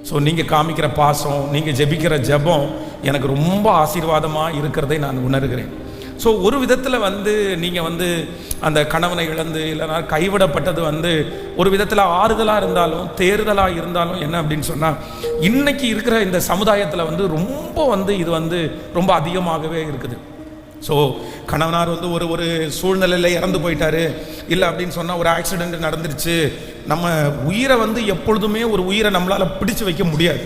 So நீங்கள் காமிக்கிற பாசம், நீங்கள் ஜெபிக்கிற ஜெபம் எனக்கு ரொம்ப ஆசீர்வாதமாக இருக்கிறதை நான் உணர்கிறேன். ஸோ ஒரு விதத்தில் நீங்கள் அந்த கணவனை இழந்து இல்லைனா கைவிடப்பட்டது ஒரு விதத்தில் ஆறுதலாக இருந்தாலும் தேறுதலாக இருந்தாலும் என்ன அப்படின்னு சொன்னால், இன்றைக்கி இருக்கிற இந்த சமுதாயத்தில் ரொம்ப இது ரொம்ப அதிகமாகவே இருக்குது. ஸோ கணவனார் ஒரு சூழ்நிலையில் இறந்து போயிட்டாரு இல்லை அப்படின்னு சொன்னால், ஒரு ஆக்சிடெண்ட் நடந்துருச்சு, நம்ம உயிரை எப்பொழுதுமே ஒரு உயிரை நம்மளால் பிடிச்சு வைக்க முடியாது.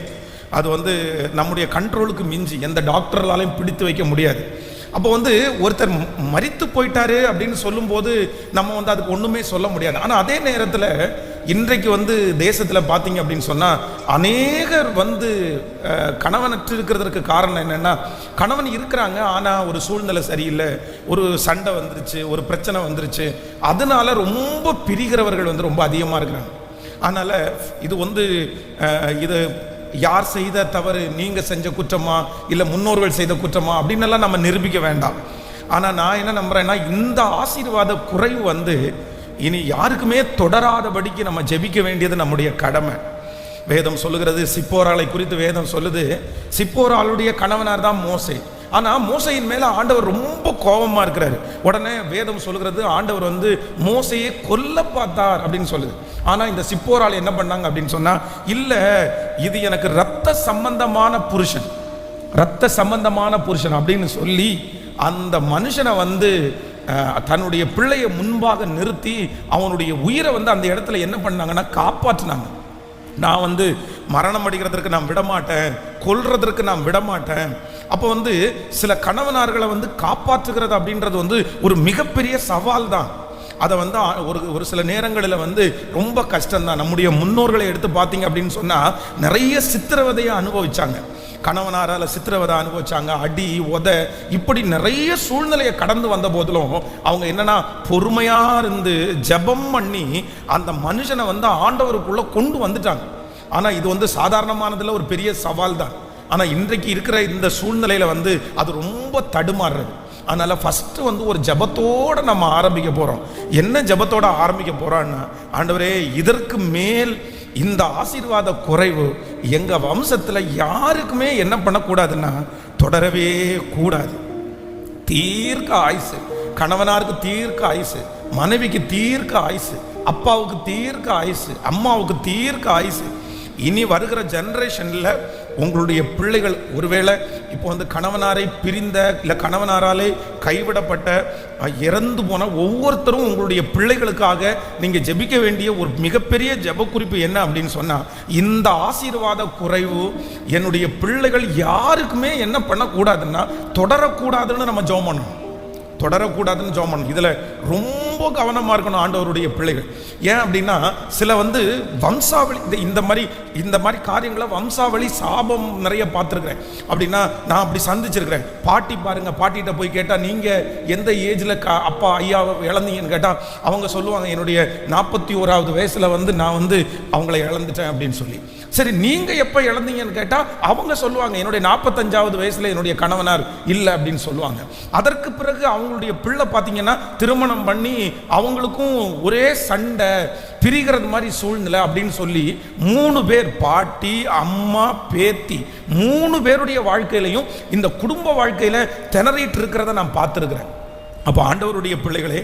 அது நம்முடைய கண்ட்ரோலுக்கு மிஞ்சி எந்த டாக்டர்களாலையும் பிடித்து வைக்க முடியாது. அப்போ ஒருத்தர் மரித்து போயிட்டாரு அப்படின்னு சொல்லும்போது நம்ம அதுக்கு ஒன்றுமே சொல்ல முடியாது. ஆனால் அதே நேரத்தில் இன்றைக்கு தேசத்தில் பார்த்தீங்க அப்படின்னு சொன்னால், அநேகர் கணவனற்று இருக்கிறதுக்கு காரணம் என்னென்னா, கணவன் இருக்கிறாங்க ஆனால் ஒரு சூழ்நிலை சரியில்லை, ஒரு சண்டை வந்துருச்சு, ஒரு பிரச்சனை வந்துருச்சு, அதனால ரொம்ப பிரிகிறவர்கள் ரொம்ப அதிகமாக இருக்கிறாங்க. அதனால் இது யார் செய்த தவறு, நீங்கள் செஞ்ச குற்றமா இல்லை முன்னோர்கள் செய்த குற்றமா அப்படின்னெல்லாம் நம்ம நிரூபிக்க வேண்டாம். ஆனால் நான் என்ன நம்புகிறேன்னா, இந்த ஆசீர்வாத குறைவு இனி யாருக்குமே தொடராதபடிக்கு நம்ம ஜெபிக்க வேண்டியது நம்முடைய கடமை. வேதம் சொல்லுகிறது, சிப்போராளை குறித்து வேதம் சொல்லுது, சிப்போராளுடைய கணவனார் தான் மோசே. ஆனால் மோசையின் மேலே ஆண்டவர் ரொம்ப கோபமாக இருக்கிறாரு. உடனே வேதம் சொல்லுகிறது, ஆண்டவர் மோசையை கொல்ல பார்த்தார் அப்படின்னு சொல்லுது. ஆனால் இந்த சிப்போரால் என்ன பண்ணாங்க அப்படின்னு சொன்னால், இல்லை இது எனக்கு இரத்த சம்பந்தமான புருஷன் அப்படின்னு சொல்லி அந்த மனுஷனை தன்னுடைய பிள்ளையை முன்பாக நிறுத்தி அவனுடைய உயிரை அந்த இடத்துல என்ன பண்ணாங்கன்னா காப்பாற்றினாங்க. நான் மரணம் அடைகிறதுக்கு நான் விடமாட்டேன், கொல்றதற்கு நான் விடமாட்டேன். அப்போ சில கணவனார்களை காப்பாற்றுகிறது அப்படின்றது ஒரு மிகப்பெரிய சவால் தான். அதை ஒரு சில நேரங்களில் ரொம்ப கஷ்டம்தான். நம்முடைய முன்னோர்களை எடுத்து பார்த்தீங்க அப்படின்னு சொன்னால், நிறைய சித்திரவதையை அனுபவிச்சாங்க. கணவனாரால் சித்திரவதை அனுபவிச்சாங்க, அடி உத, இப்படி நிறைய சூழ்நிலையை கடந்து வந்த போதிலும் அவங்க என்னன்னா பொறுமையாக இருந்து ஜெபம் பண்ணி அந்த மனுஷனை ஆண்டவருக்குள்ளே கொண்டு வந்துட்டாங்க. ஆனால் இது சாதாரணமானதில் ஒரு பெரிய சவால் தான். ஆனால் இன்றைக்கு இருக்கிற இந்த சூழ்நிலையில் அது ரொம்ப தடுமாறுறது. அதனால் ஃபஸ்ட்டு ஒரு ஜபத்தோடு நம்ம ஆரம்பிக்க போகிறோம். என்ன ஜபத்தோடு ஆரம்பிக்க போகிறோன்னா, ஆண்டவரே இதற்கு மேல் இந்த ஆசீர்வாத குறைவு எங்கள் வம்சத்தில் யாருக்குமே என்ன பண்ணக்கூடாதுன்னா தொடரவே கூடாது. தீர்க்க ஆயுசு, கணவனாருக்கு தீர்க்க ஆயுசு, மனைவிக்கு தீர்க்க ஆயுசு, அப்பாவுக்கு தீர்க்க ஆயுசு, அம்மாவுக்கு தீர்க்க ஆயுசு. இனி வருகிற ஜென்ரேஷனில் உங்களுடைய பிள்ளைகள் ஒருவேளை இப்போ கணவனாரை பிரிந்த இல்லை கணவனாராலே கைவிடப்பட்ட இறந்து போன ஒவ்வொருத்தரும் உங்களுடைய பிள்ளைகளுக்காக நீங்கள் ஜெபிக்க வேண்டிய ஒரு மிகப்பெரிய ஜெப குறிப்பு என்ன அப்படின்னு சொன்னால், இந்த ஆசீர்வாத குறைவு என்னுடைய பிள்ளைகள் யாருக்குமே என்ன பண்ணக்கூடாதுன்னா தொடரக்கூடாதுன்னு நம்ம ஜெபம் பண்ணணும். தொடரக்கூடாதுன்னு ஜெபம் பண்ணணும். இதில் ரொம்ப கவனமாக இருக்கணும் ஆண்டவருடைய பிள்ளைகள். ஏன் அப்படின்னா, சில வம்சாவளி இந்த மாதிரி காரியங்களை வம்சாவளி சாபம் நிறைய பார்த்துருக்குறேன். அப்படின்னா நான் அப்படி சந்திச்சிருக்கிறேன். பாட்டி பாருங்க, பாட்டிகிட்ட போய் கேட்டால் நீங்கள் எந்த ஏஜில் அப்பா ஐயாவை இழந்தீங்கன்னு கேட்டால் அவங்க சொல்லுவாங்க, என்னுடைய 41வது வயசில் நான் அவங்கள இழந்துட்டேன் அப்படின்னு சொல்லி. சரி, நீங்கள் எப்போ இழந்தீங்கன்னு கேட்டால் அவங்க சொல்லுவாங்க, என்னுடைய 45வது வயசில் என்னுடைய கணவனார் இல்லை அப்படின்னு சொல்லுவாங்க. அதற்கு பிறகு அவங்களுடைய பிள்ளை பார்த்தீங்கன்னா திருமணம் பண்ணி அவங்களுக்கும் ஒரே சண்டை, பிரிகிறது மாதிரி சூழ்நிலை அப்படின்னு சொல்லி 3 பேர், பாட்டி அம்மா பேத்தி, 3 பேருடைய வாழ்க்கையிலையும் இந்த குடும்ப வாழ்க்கையில் திணறிட்டு இருக்கிறத நான் பார்த்துருக்கிறேன். அப்போ ஆண்டவருடைய பிள்ளைகளே,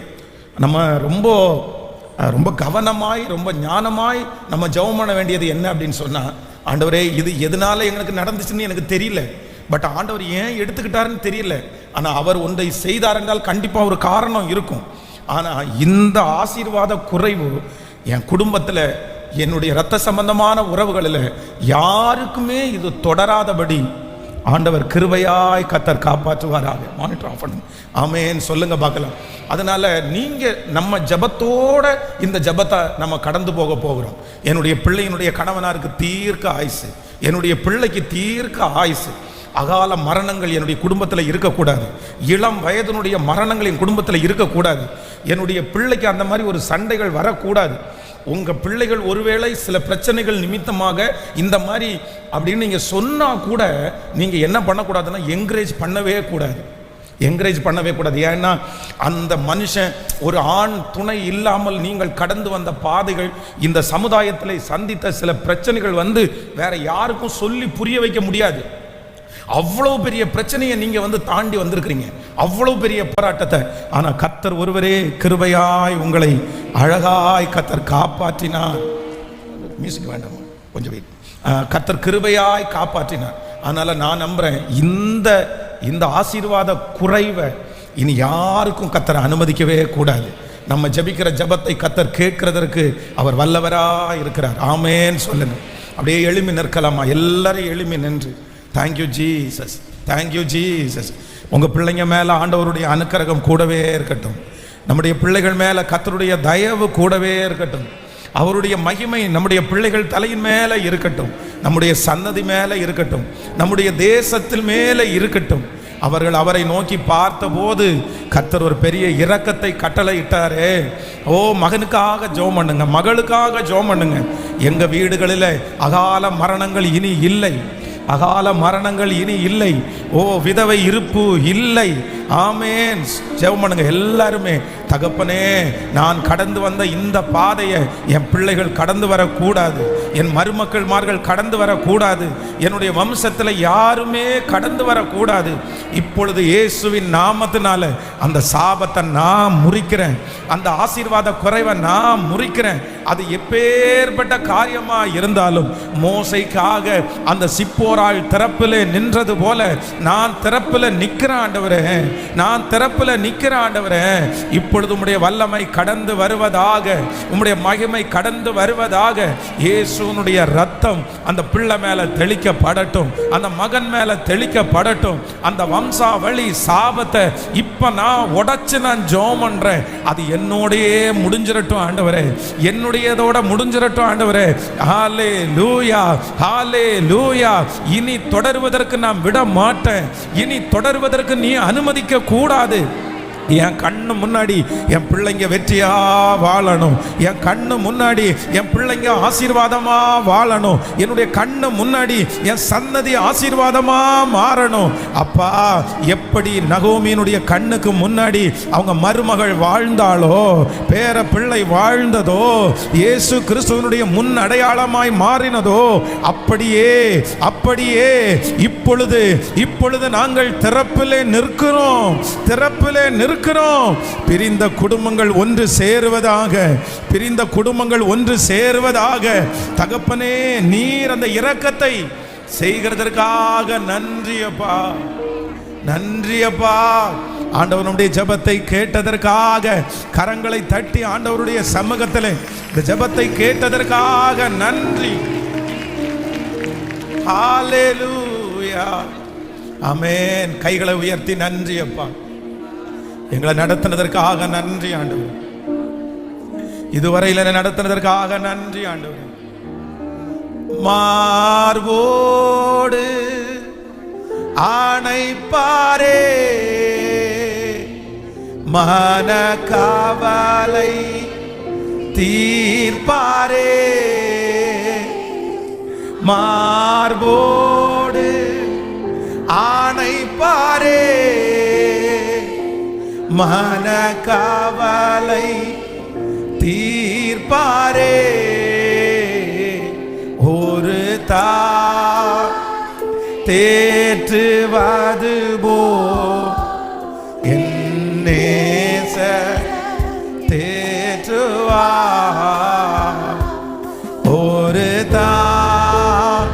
நம்ம ரொம்ப கவனமாய் ரொம்ப ஞானமாய் நம்ம ஜெபம் பண்ண வேண்டியது என்ன அப்படின்னு சொன்னால், ஆண்டவரே இது எதனால எங்களுக்கு நடந்துச்சுன்னு எனக்கு தெரியல, பட் ஆண்டவர் ஏன் எடுத்துக்கிட்டாருன்னு தெரியல, ஆனால் அவர் ஒன்றை செய்தார் என்றால் கண்டிப்பாக ஒரு காரணம் இருக்கும். ஆனால் இந்த ஆசீர்வாத குறைவு என் குடும்பத்தில், என்னுடைய இரத்த சம்பந்தமான உறவுகளில் யாருக்குமே இது தொடராதபடி ஆண்டவர் கிருபையாய் கர்த்தர் காப்பாற்றுவாராக. மானிட்டர் ஆஃப் பண்ணுங்க. ஆமேன் சொல்லுங்க பார்க்கலாம். அதனால நீங்கள் நம்ம ஜபத்தோட இந்த ஜபத்தை நம்ம கடந்து போகிறோம். என்னுடைய பிள்ளையினுடைய கணவனாருக்கு தீர்க்க ஆயுசு, என்னுடைய பிள்ளைக்கு தீர்க்க ஆயுசு, அகால மரணங்கள் என்னுடைய குடும்பத்தில் இருக்கக்கூடாது, இளம் வயதினுடைய மரணங்கள் என் குடும்பத்தில் இருக்கக்கூடாது, என்னுடைய பிள்ளைக்கு அந்த மாதிரி ஒரு சண்டைகள் வரக்கூடாது. உங்கள் பிள்ளைகள் ஒருவேளை சில பிரச்சனைகள் நிமித்தமாக இந்த மாதிரி அப்படின்னு நீங்கள் சொன்னால் கூட நீங்கள் என்ன பண்ணக்கூடாதுன்னா என்கரேஜ் பண்ணவே கூடாது. என்கரேஜ் பண்ணவே கூடாது. ஏன்னா அந்த மனுஷன் ஒரு ஆண் துணை இல்லாமல் நீங்கள் கடந்து வந்த பாதைகள், இந்த சமுதாயத்தில் சந்தித்த சில பிரச்சனைகள் வேற யாருக்கும் சொல்லி புரிய வைக்க முடியாது. அவ்வளவு பெரிய பிரச்சனையை நீங்க தாண்டி வந்திருக்கிறீங்க, அவ்வளவு பெரிய போராட்டத்தை. ஆனா கர்த்தர் ஒருவரே கிருபையாய் உங்களை அழகாய் கர்த்தர் காப்பாற்றினார். மியூசிக் வேண்டாம், கொஞ்சம் வெயிட். கர்த்தர் கிருபையாய் காப்பாற்றினார். அதனால நான் நம்புறேன் இந்த ஆசீர்வாத குறைவை இனி யாருக்கும் கர்த்தர் அனுமதிக்கவே கூடாது. நம்ம ஜெபிக்கிற ஜெபத்தை கர்த்தர் கேட்கிறதற்கு அவர் வல்லவராய் இருக்கிறார். ஆமென் சொல்லுங்க. அப்படியே எழுமி நிற்கலாமா? எல்லாரும் எழுமி நின்று தேங்க்யூ ஜீசஸ், தேங்க்யூ ஜீசஸ். உங்கள் பிள்ளைங்க மேலே ஆண்டவருடைய அனுக்கிரகம் கூடவே இருக்கட்டும். நம்முடைய பிள்ளைகள் மேலே கர்த்தருடைய தயவு கூடவே இருக்கட்டும். அவருடைய மகிமை நம்முடைய பிள்ளைகள் தலையின் மேலே இருக்கட்டும், நம்முடைய சன்னதி மேலே இருக்கட்டும், நம்முடைய தேசத்தில் மேலே இருக்கட்டும். அவர்கள் அவரை நோக்கி பார்த்தபோது கர்த்தர் ஒரு பெரிய இரக்கத்தை கட்டளையிட்டாரே. ஓ, மகனுக்காக ஜெபம் பண்ணுங்க, மகளுக்காக ஜெபம் பண்ணுங்க. எங்கள் வீடுகளில் அகால மரணங்கள் இனி இல்லை, அகால மரணங்கள் இனி இல்லை. ஓ, விதவை இருப்பு இல்லை. ஆமென். ஜெபம் பண்ணுங்க எல்லாருமே. தகப்பனே, நான் கடந்து வந்த இந்த பாதையை என் பிள்ளைகள் கடந்து வரக்கூடாது, என் மருமக்கள்மார்கள் கடந்து வரக்கூடாது, என்னுடைய வம்சத்தில் யாருமே கடந்து வரக்கூடாது. இப்பொழுது இயேசுவின் நாமத்தினால அந்த சாபத்தை நான் முறிக்கிறேன், அந்த ஆசீர்வாத குறைவை நான் முறிக்கிறேன். அது எப்பேற்பட்ட காரியமா இருந்தாலும், மோசைக்காக அந்த சிப்போராள் திறப்பிலே நின்றது போல நான் திறப்பில் நிற்கிறேன் ஆண்டவரே, நான் திறப்பில் நிற்கிறேன் ஆண்டவரே. இப்பொழுது உம்முடைய வல்லமை கடந்து வருவதாக, உம்முடைய மகிமை கடந்து வருவதாக. இயேசுனுடைய ரத்தம் அந்த பிள்ளை மேல தெளிக்கப்படட்டும், அந்த மகன் மேல தெளிக்கப்படட்டும். அந்த வம்சாவளி சாபத்தை இப்ப நான் உடைச்சு நான் ஜெபம் பண்றேன். அது என்னோடையே முடிஞ்சிரட்டும் ஆண்டவரே, என்னுடையதோட முடிஞ்சிரட்டும் ஆண்டவரே. ஹல்லேலூயா, ஹல்லேலூயா. இனி தொடருவதற்கு நான் விட மாட்டேன், இனி தொடருவதற்கு நீ அனுமதிக்க கூடாது. என் கண்ணு முன்னாடி என் பிள்ளைங்க வெற்றியா வாழணும், என் கண்ணு முன்னாடி என் பிள்ளைங்க ஆசீர்வாதமா வாழணும், என்னுடைய கண்ணு முன்னாடி என் சன்னதி ஆசீர்வாதமா மாறணும். அப்பா, எப்படி நகோமியினுடைய கண்ணுக்கு முன்னாடி அவங்க மருமகள் வாழ்ந்தாளோ, பேர பிள்ளை வாழ்ந்ததோ, இயேசு கிறிஸ்துவனுடைய முன் அடையாளமாய் மாறினதோ, அப்படியே அப்படியே இப்பொழுது நாங்கள் திறப்பிலே நிற்கிறோம், திறப்பிலே நிற்கிறோம். பிரிந்த குடும்பங்கள் ஒன்று சேருவதாக, பிரிந்த குடும்பங்கள் ஒன்று சேருவதாக. தகப்பனே, நீர் அந்த இரக்கத்தை செய்கிறதற்காக நன்றி அப்பா, நன்றி அப்பா. ஆண்டவனுடைய ஜெபத்தை கேட்டதற்காக கரங்களை தட்டி ஆண்டவருடைய சமூகத்தில் இந்த ஜெபத்தை கேட்டதற்காக நன்றி. ஹல்லேலூயா, ஆமென். கைகளை உயர்த்தி நன்றி அப்பா. எங்களை நடத்தினதற்காக நன்றி ஆண்டவர், இதுவரையில் நடத்தினதற்காக நன்றி ஆண்டவர். மார்போடு ஆணைப்பாரே, மன காவலை தீர்ப்பாரே, மார்போடு ஆணைப்பாரே, மன காவலை தீர்ப்பாரே. ஒரு தாய் தேற்றுவது போ என் நேசர் தேற்றுவார். ஒரு தாய்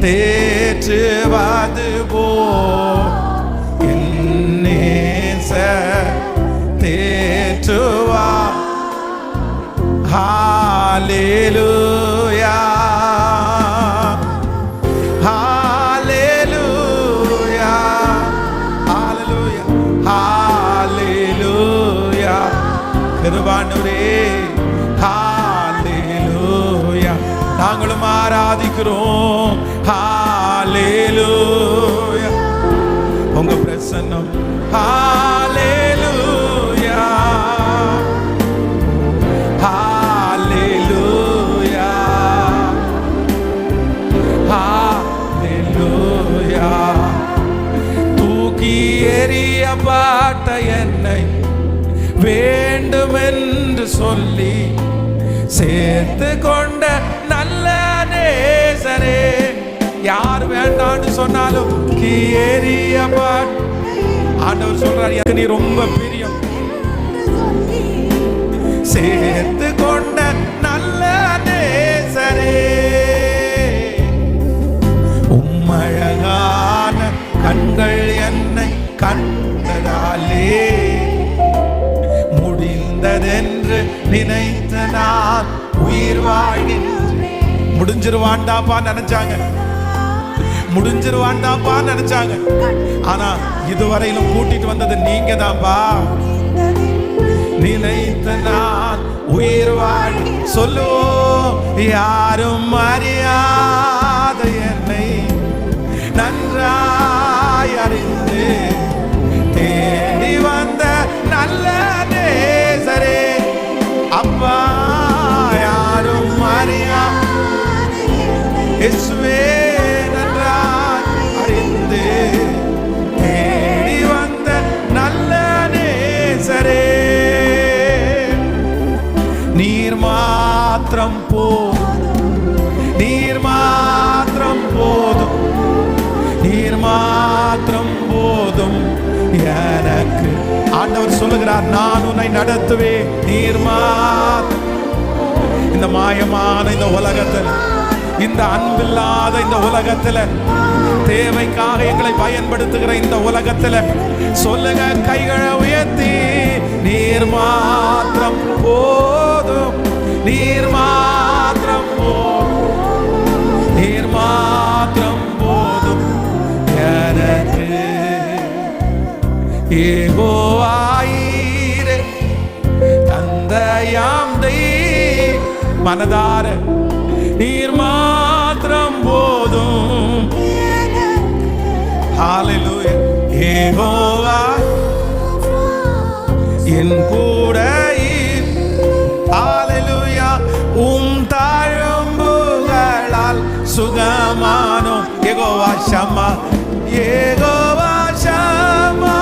தேற்றுவது போ என் நேசர் தேற்றுவார். ஹல்லேலூயா, ஹல்லேலூயா, ஹல்லேலூயா, ஹல்லேலூயா. கிருபானவரே, ஹல்லேலூயா. நாங்களும் ஆராதிக்கிறோம். ஹல்லேலூயா, உங்க பிரசன்னம். ஹல்லேலூயா, ஹல்லேலூயா, ஹல்லேலூயா. தூக்கி எறியப்பட்ட காட்ட என்னை வேண்டுமென்று சொல்லி சேர்த்து கொண்ட நல்ல நேசரே. யார் வேண்டான்னு சொன்னாலும் நீ ஏறியபாட். ஆண்டவர் சொல்றார், எனக்கு நீ ரொம்ப பிரியம். சேர்த்து கொண்ட நல்ல நேசரே, உம்மழகான கண்கள் என்னை கண்டதாலே முடிந்ததென்று நினைத்த நான் உயிர் வாழ்கின்றேன். முடிஞ்சிருவாண்டாப்பா நினைச்சாங்க, முடிஞ்சிருவாண்டாப்பா நினைச்சாங்க. ஆனா இதுவரையிலும் கூட்டிட்டு வந்தது நீங்க தான்ப்பா. நினைத்த நான் உயிர் வாழ் சொல்லோ. யாரும் அறியாத என்னை நன்றாய் அறிந்து தேடி வந்த நல்ல நேசரே. அப்பா யாரும் அறியா இயேசுவே நன்றாய் அறிந்து தேடி வந்த நல்ல நேசரே. நீர் மாத்திரம் போதும், நீர் மாத்திரம் போதும், நீர் மாத்திரம் போதும் எனக்கு. ஆண்டவர் சொல்லுகிறார், நான் உன்னை நடத்துவேன். நீர் மாத்திரம். இந்த மாயமான இந்த உலகத்தில், இந்த அன்பில்லாத இந்த உலகத்தில், தேவைக்காக எங்களை பயன்படுத்துகிற இந்த உலகத்தில் சொல்லுங்க, கைகளை உயர்த்தி, நீர் மாத்திரம் போதும், நீர் மாத்திரம் போதும், நீர் மாத்திரம் போதும் எனக்கு. யெகோவாயீரே தந்தையாம் தெய்வம், மனதார நீர் மாத்திரம் போதும். ஹல்லேலூயா. யெகோவா என் கூட இரு. ஹல்லேலூயா. தாழம்புகளால் சுகமானோ. யெகோவா ஷம்மா, யெகோவா ஷம்மா.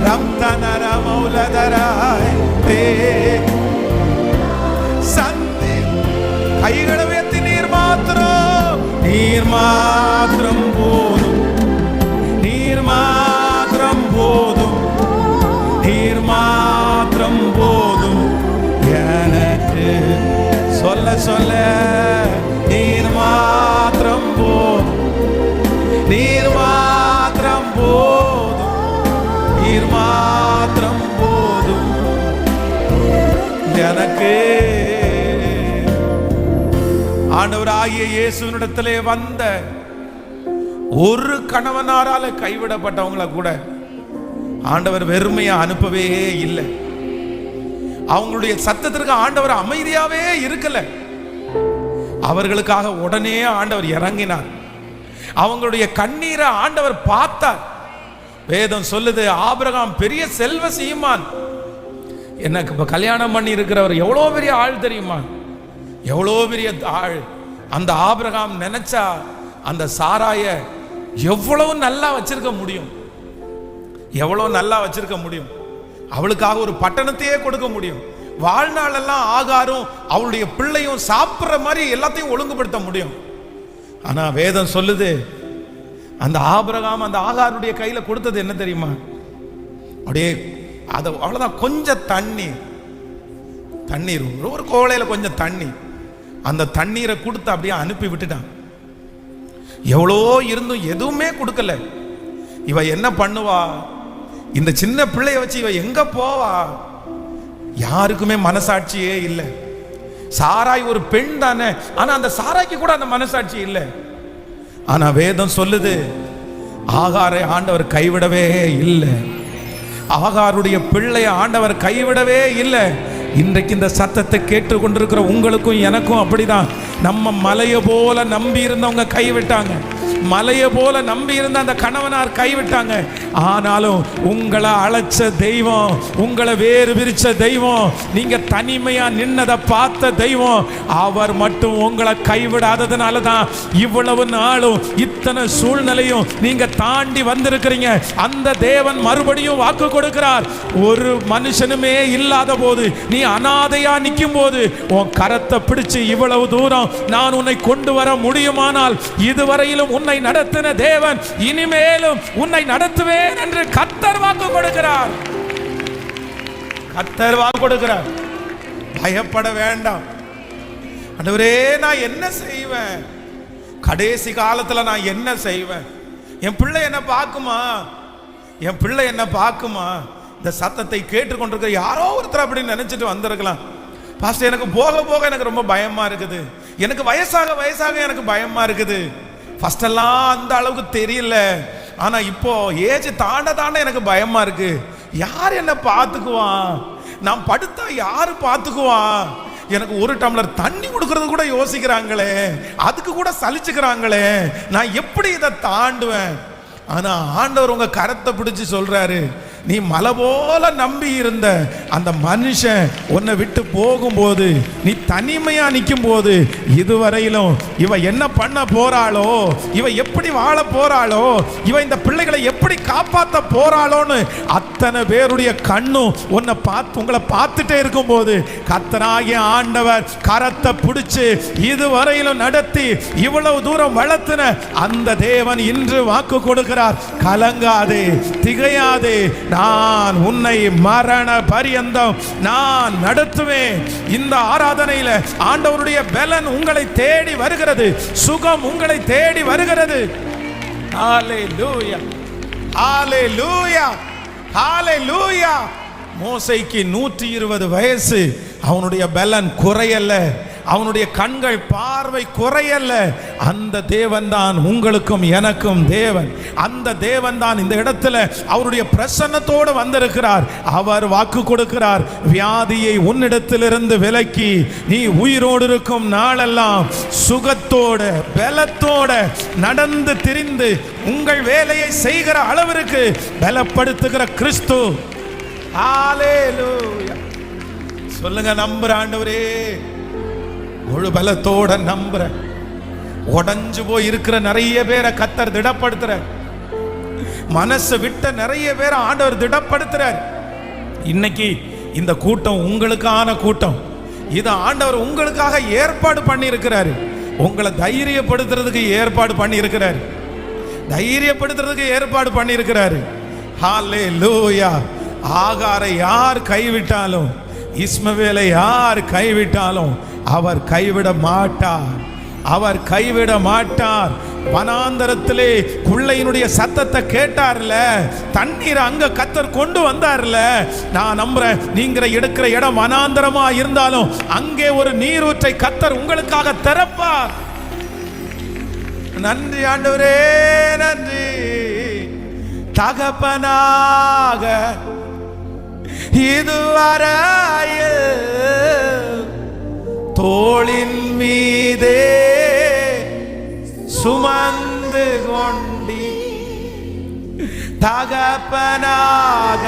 ரம்தனர மௌலதராய் சந்தி. கைகளை உயர்த்தி, நீர் மாத்திரம், நீர் மாத்திரம் போதும், நீர் மாத்திரம் போதும், நீர் மாத்திரம் போதும் எனக்கு. சொல்ல சொல்ல நீர் மாத்திரம் போதும், நீர் மாத்திரம் போதும், நீர் மாத்திரம் போதும் எனக்கு. ஆண்டவராகிய இயேசுவினிடத்திலே வந்த ஒரு கணவனாரால கைவிடப்பட்டவங்கள கூட ஆண்டவர் வெறுமையா அனுப்பவே இல்லை. அவங்களுடைய சத்தத்திற்கு ஆண்டவர் அமைதியாவே இருக்கல. அவர்களுக்காக உடனே ஆண்டவர் இறங்கினார். அவங்களுடைய கண்ணீரை ஆண்டவர் பார்த்தார். வேதம் சொல்லுது, ஆபிரகாம் பெரிய செல்வ சீமான். எனக்கு இப்ப கல்யாணம் பண்ணி இருக்கிறவர் எவ்வளோ பெரிய ஆள் தெரியுமா, எவ்வளோ பெரிய ஆள். அந்த ஆபிரகாம் நினைச்சா அந்த சாராய எவ்வளவு நல்லா வச்சிருக்க முடியும், எவ்வளவு நல்லா வச்சிருக்க முடியும். அவளுக்காக ஒரு பட்டணத்தையே கொடுக்க முடியும். வாழ்நாளெல்லாம் ஆகாரம் அவளுடைய பிள்ளையும் சாப்பிட்ற மாதிரி எல்லாத்தையும் ஒழுங்குபடுத்த முடியும். ஆனா வேதம் சொல்லுது, அந்த ஆபிரகாம் அந்த ஆகாருடைய கையில கொடுத்தது என்ன தெரியுமா? அப்படியே அது அவ்வளவுதான், கொஞ்சம் தண்ணீர் ஒரு கோலையில கொஞ்சம் தண்ணி. அந்த தண்ணீரை கொடுத்து அப்படியே அனுப்பி விட்டுட்டான். எவ்வளோ இருந்தும் எதுவுமே கொடுக்கல. இவ என்ன பண்ணுவா? இந்த சின்ன பிள்ளைய வச்சு இவ எங்க போவா? யாருக்குமே மனசாட்சியே இல்லை. சாராய் ஒரு பெண் தானே, ஆனா அந்த சாராய்க்கு கூட அந்த மனசாட்சி இல்லை. ஆனா வேதம் சொல்லுது, ஆகாரை ஆண்டவர் கைவிடவே இல்லை. ஆகாருடைய பிள்ளைய ஆண்டவர் கைவிடவே இல்லை. இன்றைக்கு இந்த சத்தத்தை கேட்டுக்கொண்டிருக்கிற உங்களுக்கும் எனக்கும் அப்படிதான். நம்ம மலையை போல நம்பி இருந்தவங்க கைவிட்டாங்க, மலையை போல நம்பி இருந்த அந்த கணவனார் கைவிட்டாங்க. ஆனாலும் உங்களை அழைச்ச தெய்வம், உங்களை வேறு பிரிச்ச தெய்வம், நீங்க தனிமையா நின்னதை பார்த்த தெய்வம், அவர் மட்டும் உங்களை கைவிடாததுனால தான் இவ்வளவு நாளும் இத்தனை சூழ்நிலையும் நீங்க தாண்டி வந்திருக்கிறீங்க. அந்த தேவன் மறுபடியும் வாக்கு கொடுக்கிறார். ஒரு மனுஷனுமே இல்லாத போது, நீ அனாதையா நிற்கும் போது உன் கரத்தை பிடிச்சு இவ்வளவு தூரம் நான் உன்னை கொண்டு வர முடியுமானால், இதுவரையிலும் உன்னை நடத்தின தேவன் இனிமேலும் உன்னை நடத்துவேன் என்று கர்த்தர் வாக்கு கொடுக்கிறார். கர்த்தர் வாக்கு கொடுக்கிறார். பயப்பட வேண்டாம். ஆண்டவரே, நான் என்ன செய்வேன்? கடைசி காலத்துல நான் என்ன செய்வேன்? என் பிள்ளை என்ன பார்க்குமா? என் பிள்ளை என்ன பார்க்குமா? இந்த சத்தத்தை கேட்டுக்கொண்டிருக்கிற யாரோ ஒருத்தர் அப்படின்னு நினைச்சிட்டு வந்திருக்கலாம். பாஸ்டர், எனக்கு போக போக எனக்கு ரொம்ப பயமா இருக்குது, எனக்கு வயசாக வயசாக எனக்கு பயமா இருக்குது. ஃபர்ஸ்ட் எல்லாம் அந்த அளவுக்கு தெரியல, ஆனா இப்போ ஏஜ் தாண்ட தாண்ட எனக்கு பயமா இருக்கு. யார் என்ன பார்த்துக்குவான்? நான் படுத்தா யாரு பார்த்துக்குவான்? எனக்கு ஒரு டம்ளர் தண்ணி கொடுக்கறது கூட யோசிக்கிறாங்களே, அதுக்கு கூட சலிச்சுக்கிறாங்களே, நான் எப்படி இதை தாண்டுவேன்? ஆனா ஆண்டவர் உங்க கரத்தை பிடிச்சு சொல்றாரு, நீ மலை போல நம்பி இருந்த அந்த மனுஷன் உன்னை விட்டு போகும்போது, நீ தனிமையா நிற்கும் போது, இதுவரையிலும் இவ என்ன பண்ண போறாளோ, இவ எப்படி வாழ போறாளோ, இவ இந்த பிள்ளைகளை எப்படி காப்பாற்ற போறாளோன்னு அத்தனை பேருடைய கண்ணும் உங்களை பார்த்துட்டே இருக்கும் போது, கர்த்தராகிய ஆண்டவர் கரத்தை பிடிச்சு இதுவரையிலும் நடத்தி இவ்வளவு தூரம் வளர்த்தின அந்த தேவன் இன்று வாக்கு கொடுக்கிறார். கலங்காதே, திகையாதே, நான் உன்னை மரண பரியந்தம் நான் நடத்துவேன். இந்த ஆராதனையில ஆண்டவருடைய பலன் உங்களை தேடி வருகிறது, சுகம் உங்களை தேடி வருகிறது. ஹalleluya, ஹalleluya, ஹalleluya. மோசேக்கு 120 வயசு, அவனுடைய பலன் குறையல்ல, அவனுடைய கண்கள் பார்வை குறையல்ல. அந்த தேவன் தான் உங்களுக்கும் எனக்கும் தேவன். அந்த தேவன் தான் இந்த இடத்துல அவருடைய பிரசன்னத்தோடு வந்திருக்கிறார். அவர் வாக்கு கொடுக்கிறார், வியாதியை உன்னிடத்திலிருந்து விலக்கி நீ உயிரோடு இருக்கும் நாளெல்லாம் சுகத்தோட பலத்தோட நடந்து திரிந்து உங்கள் வேலையை செய்கிற அளவிற்கு பலப்படுத்துகிற கிறிஸ்து. ஹalleluya. சொல்லுங்க, நம்புற ஆண்டவரே, முழு பலத்தோட நம்புற. உடைஞ்சு போய் இருக்கிற நிறைய பேரை கர்த்தர் திடப்படுத்துற, மனசு விட்ட நிறைய பேரை ஆண்டவர் திடப்படுத்துறார். இன்னைக்கு இந்த கூட்டம் உங்களுக்கான கூட்டம். இது ஆண்டவர் உங்களுக்காக ஏற்பாடு பண்ணி இருக்கிறாரு. உங்களை தைரியப்படுத்துறதுக்கு ஏற்பாடு பண்ணி இருக்கிறாரு, தைரியப்படுத்துறதுக்கு ஏற்பாடு பண்ணி இருக்கிறாரு. ஹalleluya. ஆகாரை யார் கைவிட்டாலும், இஸ்மவேலை யார் கைவிட்டாலும் அவர் கைவிட மாட்டார், அவர் கைவிட மாட்டார். வனாந்தரத்திலே பிள்ளையினுடைய சத்தத்தை கேட்டார்ல, தண்ணீரை அங்க கர்த்தர் கொண்டு வந்தார்ல. நான் நம்புறேன், நீங்க எடுக்கிற இடம் வனாந்தரமா இருந்தாலும் அங்கே ஒரு நீரூற்றை கர்த்தர் உங்களுக்காக திறப்பார். நன்றி ஆண்டவரே, நன்றி. தகப்பனாக இதுவரையில் தோளின் மீதே சுமந்து கொண்டி, தகப்பனாக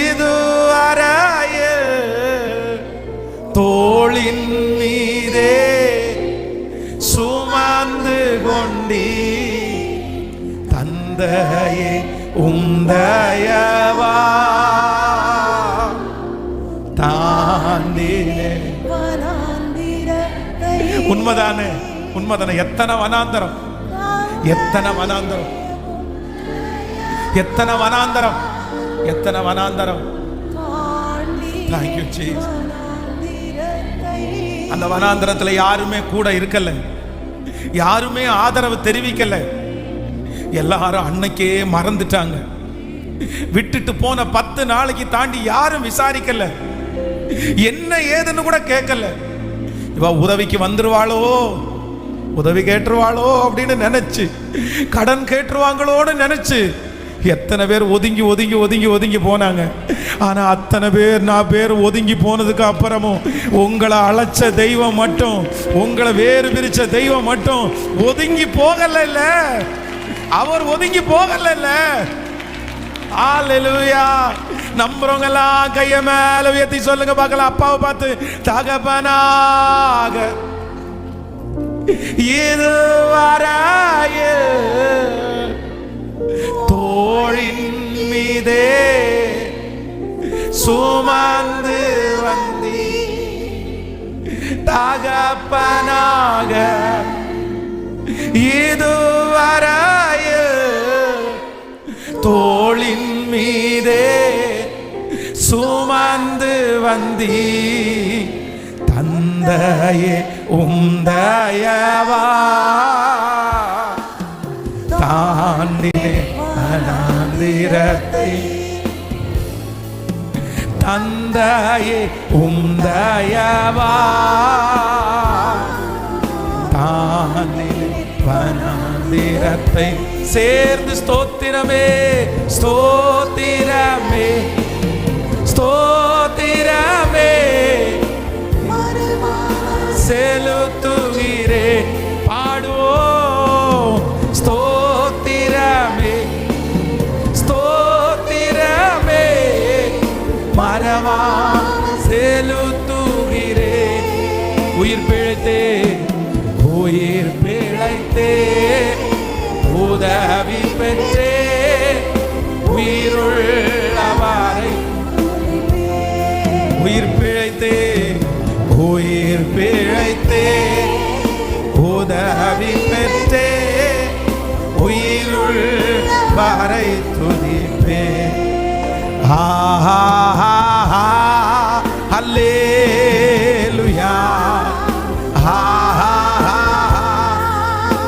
இதுவரையில் தோளின் மீதே சுமந்து கொண்டி, தந்தையே உந்தயவா தாண்டினே. உண்மைதானே, உண்மைதானே. எத்தனை வனாந்தரம், எத்தனை வனாந்தரம், எத்தனை வனாந்தரம், எத்தனை வனாந்தரம். Thank you Jesus. அந்த வனாந்தரத்துல யாருமே கூட இருக்கல, யாருமே ஆதரவு தெரிவிக்கல. எல்லாரும் அன்னைக்கே மறந்துட்டாங்க. விட்டுட்டு போன 10 நாளைக்கு தாண்டி யாரும் விசாரிக்கல, என்ன ஏதுன்னு கூட கேட்கல. இவ உதவிக்கு வந்துருவாளோ, உதவி கேட்டுருவாளோ அப்படின்னு நினைச்சு, கடன் கேட்டுருவாங்களோன்னு நினைச்சு எத்தனை பேர் ஒதுங்கி ஒதுங்கி ஒதுங்கி ஒதுங்கி போனாங்க. ஆனால் அத்தனை பேர் நான் பேர் ஒதுங்கி போனதுக்கு அப்புறமும் உங்களை அழைச்ச தெய்வம் மட்டும், உங்களை வேறு பிரிச்ச தெய்வம் மட்டும் ஒதுங்கி போகல. அவர் ஒதுங்கி போகல. ஹல்லேலூயா. நம்புறவங்க எல்லாம் கைய மேல உயர்த்தி சொல்லுங்க பார்க்கலாம். அப்பாவை பார்த்து, தகப்பனாக இதுவரைய தோளின் மீதே சுமந்து வந்தி, தகப்பனாக இதுவரைய தோளின் மீதே சுமந்து வந்தி, தந்தையே உந்தயவா தாண்டிலே அனாந்திரத்தை, தந்தையே உந்தயவா தாண்டிலே வனாந்திரத்தை, சேர்ந்து ஸ்தோத்திரமே ஸ்தோத்திரமே ஸ்தோத்திரமே செலுத்துகிறே, பாடுவோம் ஸ்தோத்திரமே ஸ்தோத்திரமே மரவா செலுத்துகிறே. உயிர் பிழைத்தே உயிர் பிழைத்தே உதவி பெற்றே உயிருள்ளவாரை, உயிர் பிழைத்தே உயிர் பிழைத்தே உதவி பெற்றே உயிருள்ளவாரை துதிப்பே. ஹல்லேலூயா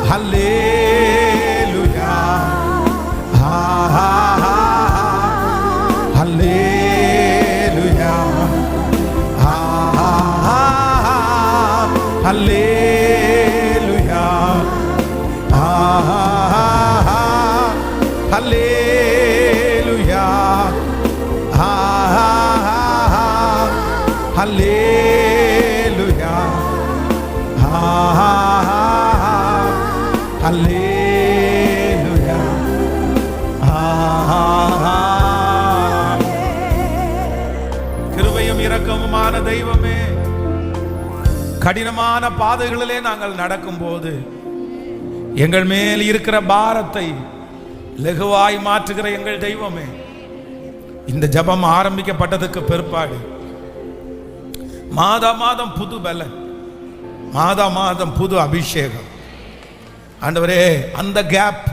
ஹல்லேலூயா ஹல்லேலூயா ஹல்லேலூயா ஹல்லேலூயா ஹல்லேலூயா ஹல்லேலூயா. கிருபையும் இரக்கமுமான தெய்வமே, கடினமான பாதைகளிலே நாங்கள் நடக்கும்போது எங்கள் மேல் இருக்கிற பாரத்தை லகுவாய் மாற்றுகிற எங்கள் தெய்வமே, இந்த ஜபம் ஆரம்பிக்கப்பட்டதுக்கு பிற்பாடு மாதா மாதம் புது பலன், மாதா மாதம் புது அபிஷேகம். ஆண்டவரே, அந்த கேப்,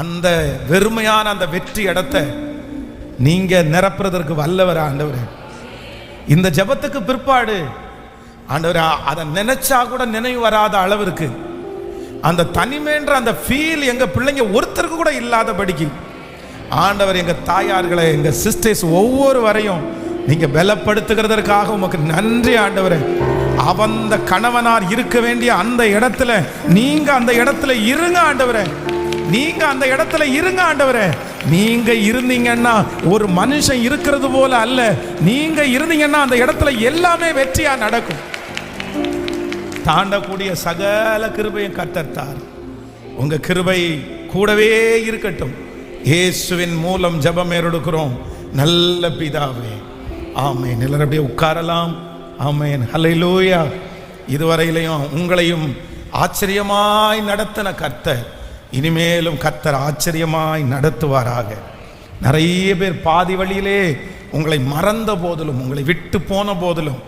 அந்த வெறுமையான அந்த வெற்றி இடத்தை நீங்க நிரப்புறதற்கு வல்லவர் ஆண்டவரே. இந்த ஜபத்துக்கு பிற்பாடு ஆண்டவரே, அதை நினைச்சா கூட நினைவு வராத அளவிற்கு அந்த தனிமேன்ற அந்த ஃபீல் எங்க பிள்ளைங்க ஒருத்தருக்கு கூட இல்லாதபடிக்கு ஆண்டவர் எங்க தாயார்களை, எங்க சிஸ்டர்ஸ் ஒவ்வொருவரையும் நீங்க பலப்படுத்துகிறதற்காக உமக்கு நன்றி ஆண்டவரே. அவந்த கணவனார் இருக்க வேண்டிய அந்த இடத்துல நீங்க அந்த இடத்துல இருங்க ஆண்டவரே. நீங்க அந்த இடத்துல இருங்க ஆண்டவரே. நீங்க இருந்தீங்கன்னா ஒரு மனுஷன் இருக்கிறது போல அல்ல, நீங்க இருந்தீங்கன்னா அந்த இடத்துல எல்லாமே வெற்றியா நடக்கும். தாண்டக்கூடிய சகல கிருபையும் கர்த்தர். உங்க கிருபை கூடவே இருக்கட்டும். இயேசுவின் மூலம் ஜெபம் ஏறெடுக்கிறோம் நல்ல பிதாவே, ஆமென். எல்லாரும் அப்படியே உட்காரலாம். ஆமென், ஹல்லேலூயா. இதுவரையிலையும் உங்களையும் ஆச்சரியமாய் நடத்தின கர்த்தர் இனிமேலும் கர்த்தர் ஆச்சரியமாய் நடத்துவாராக. நிறைய பேர் பாதி வழியிலே உங்களை மறந்த போதிலும், உங்களை விட்டு போன போதிலும்,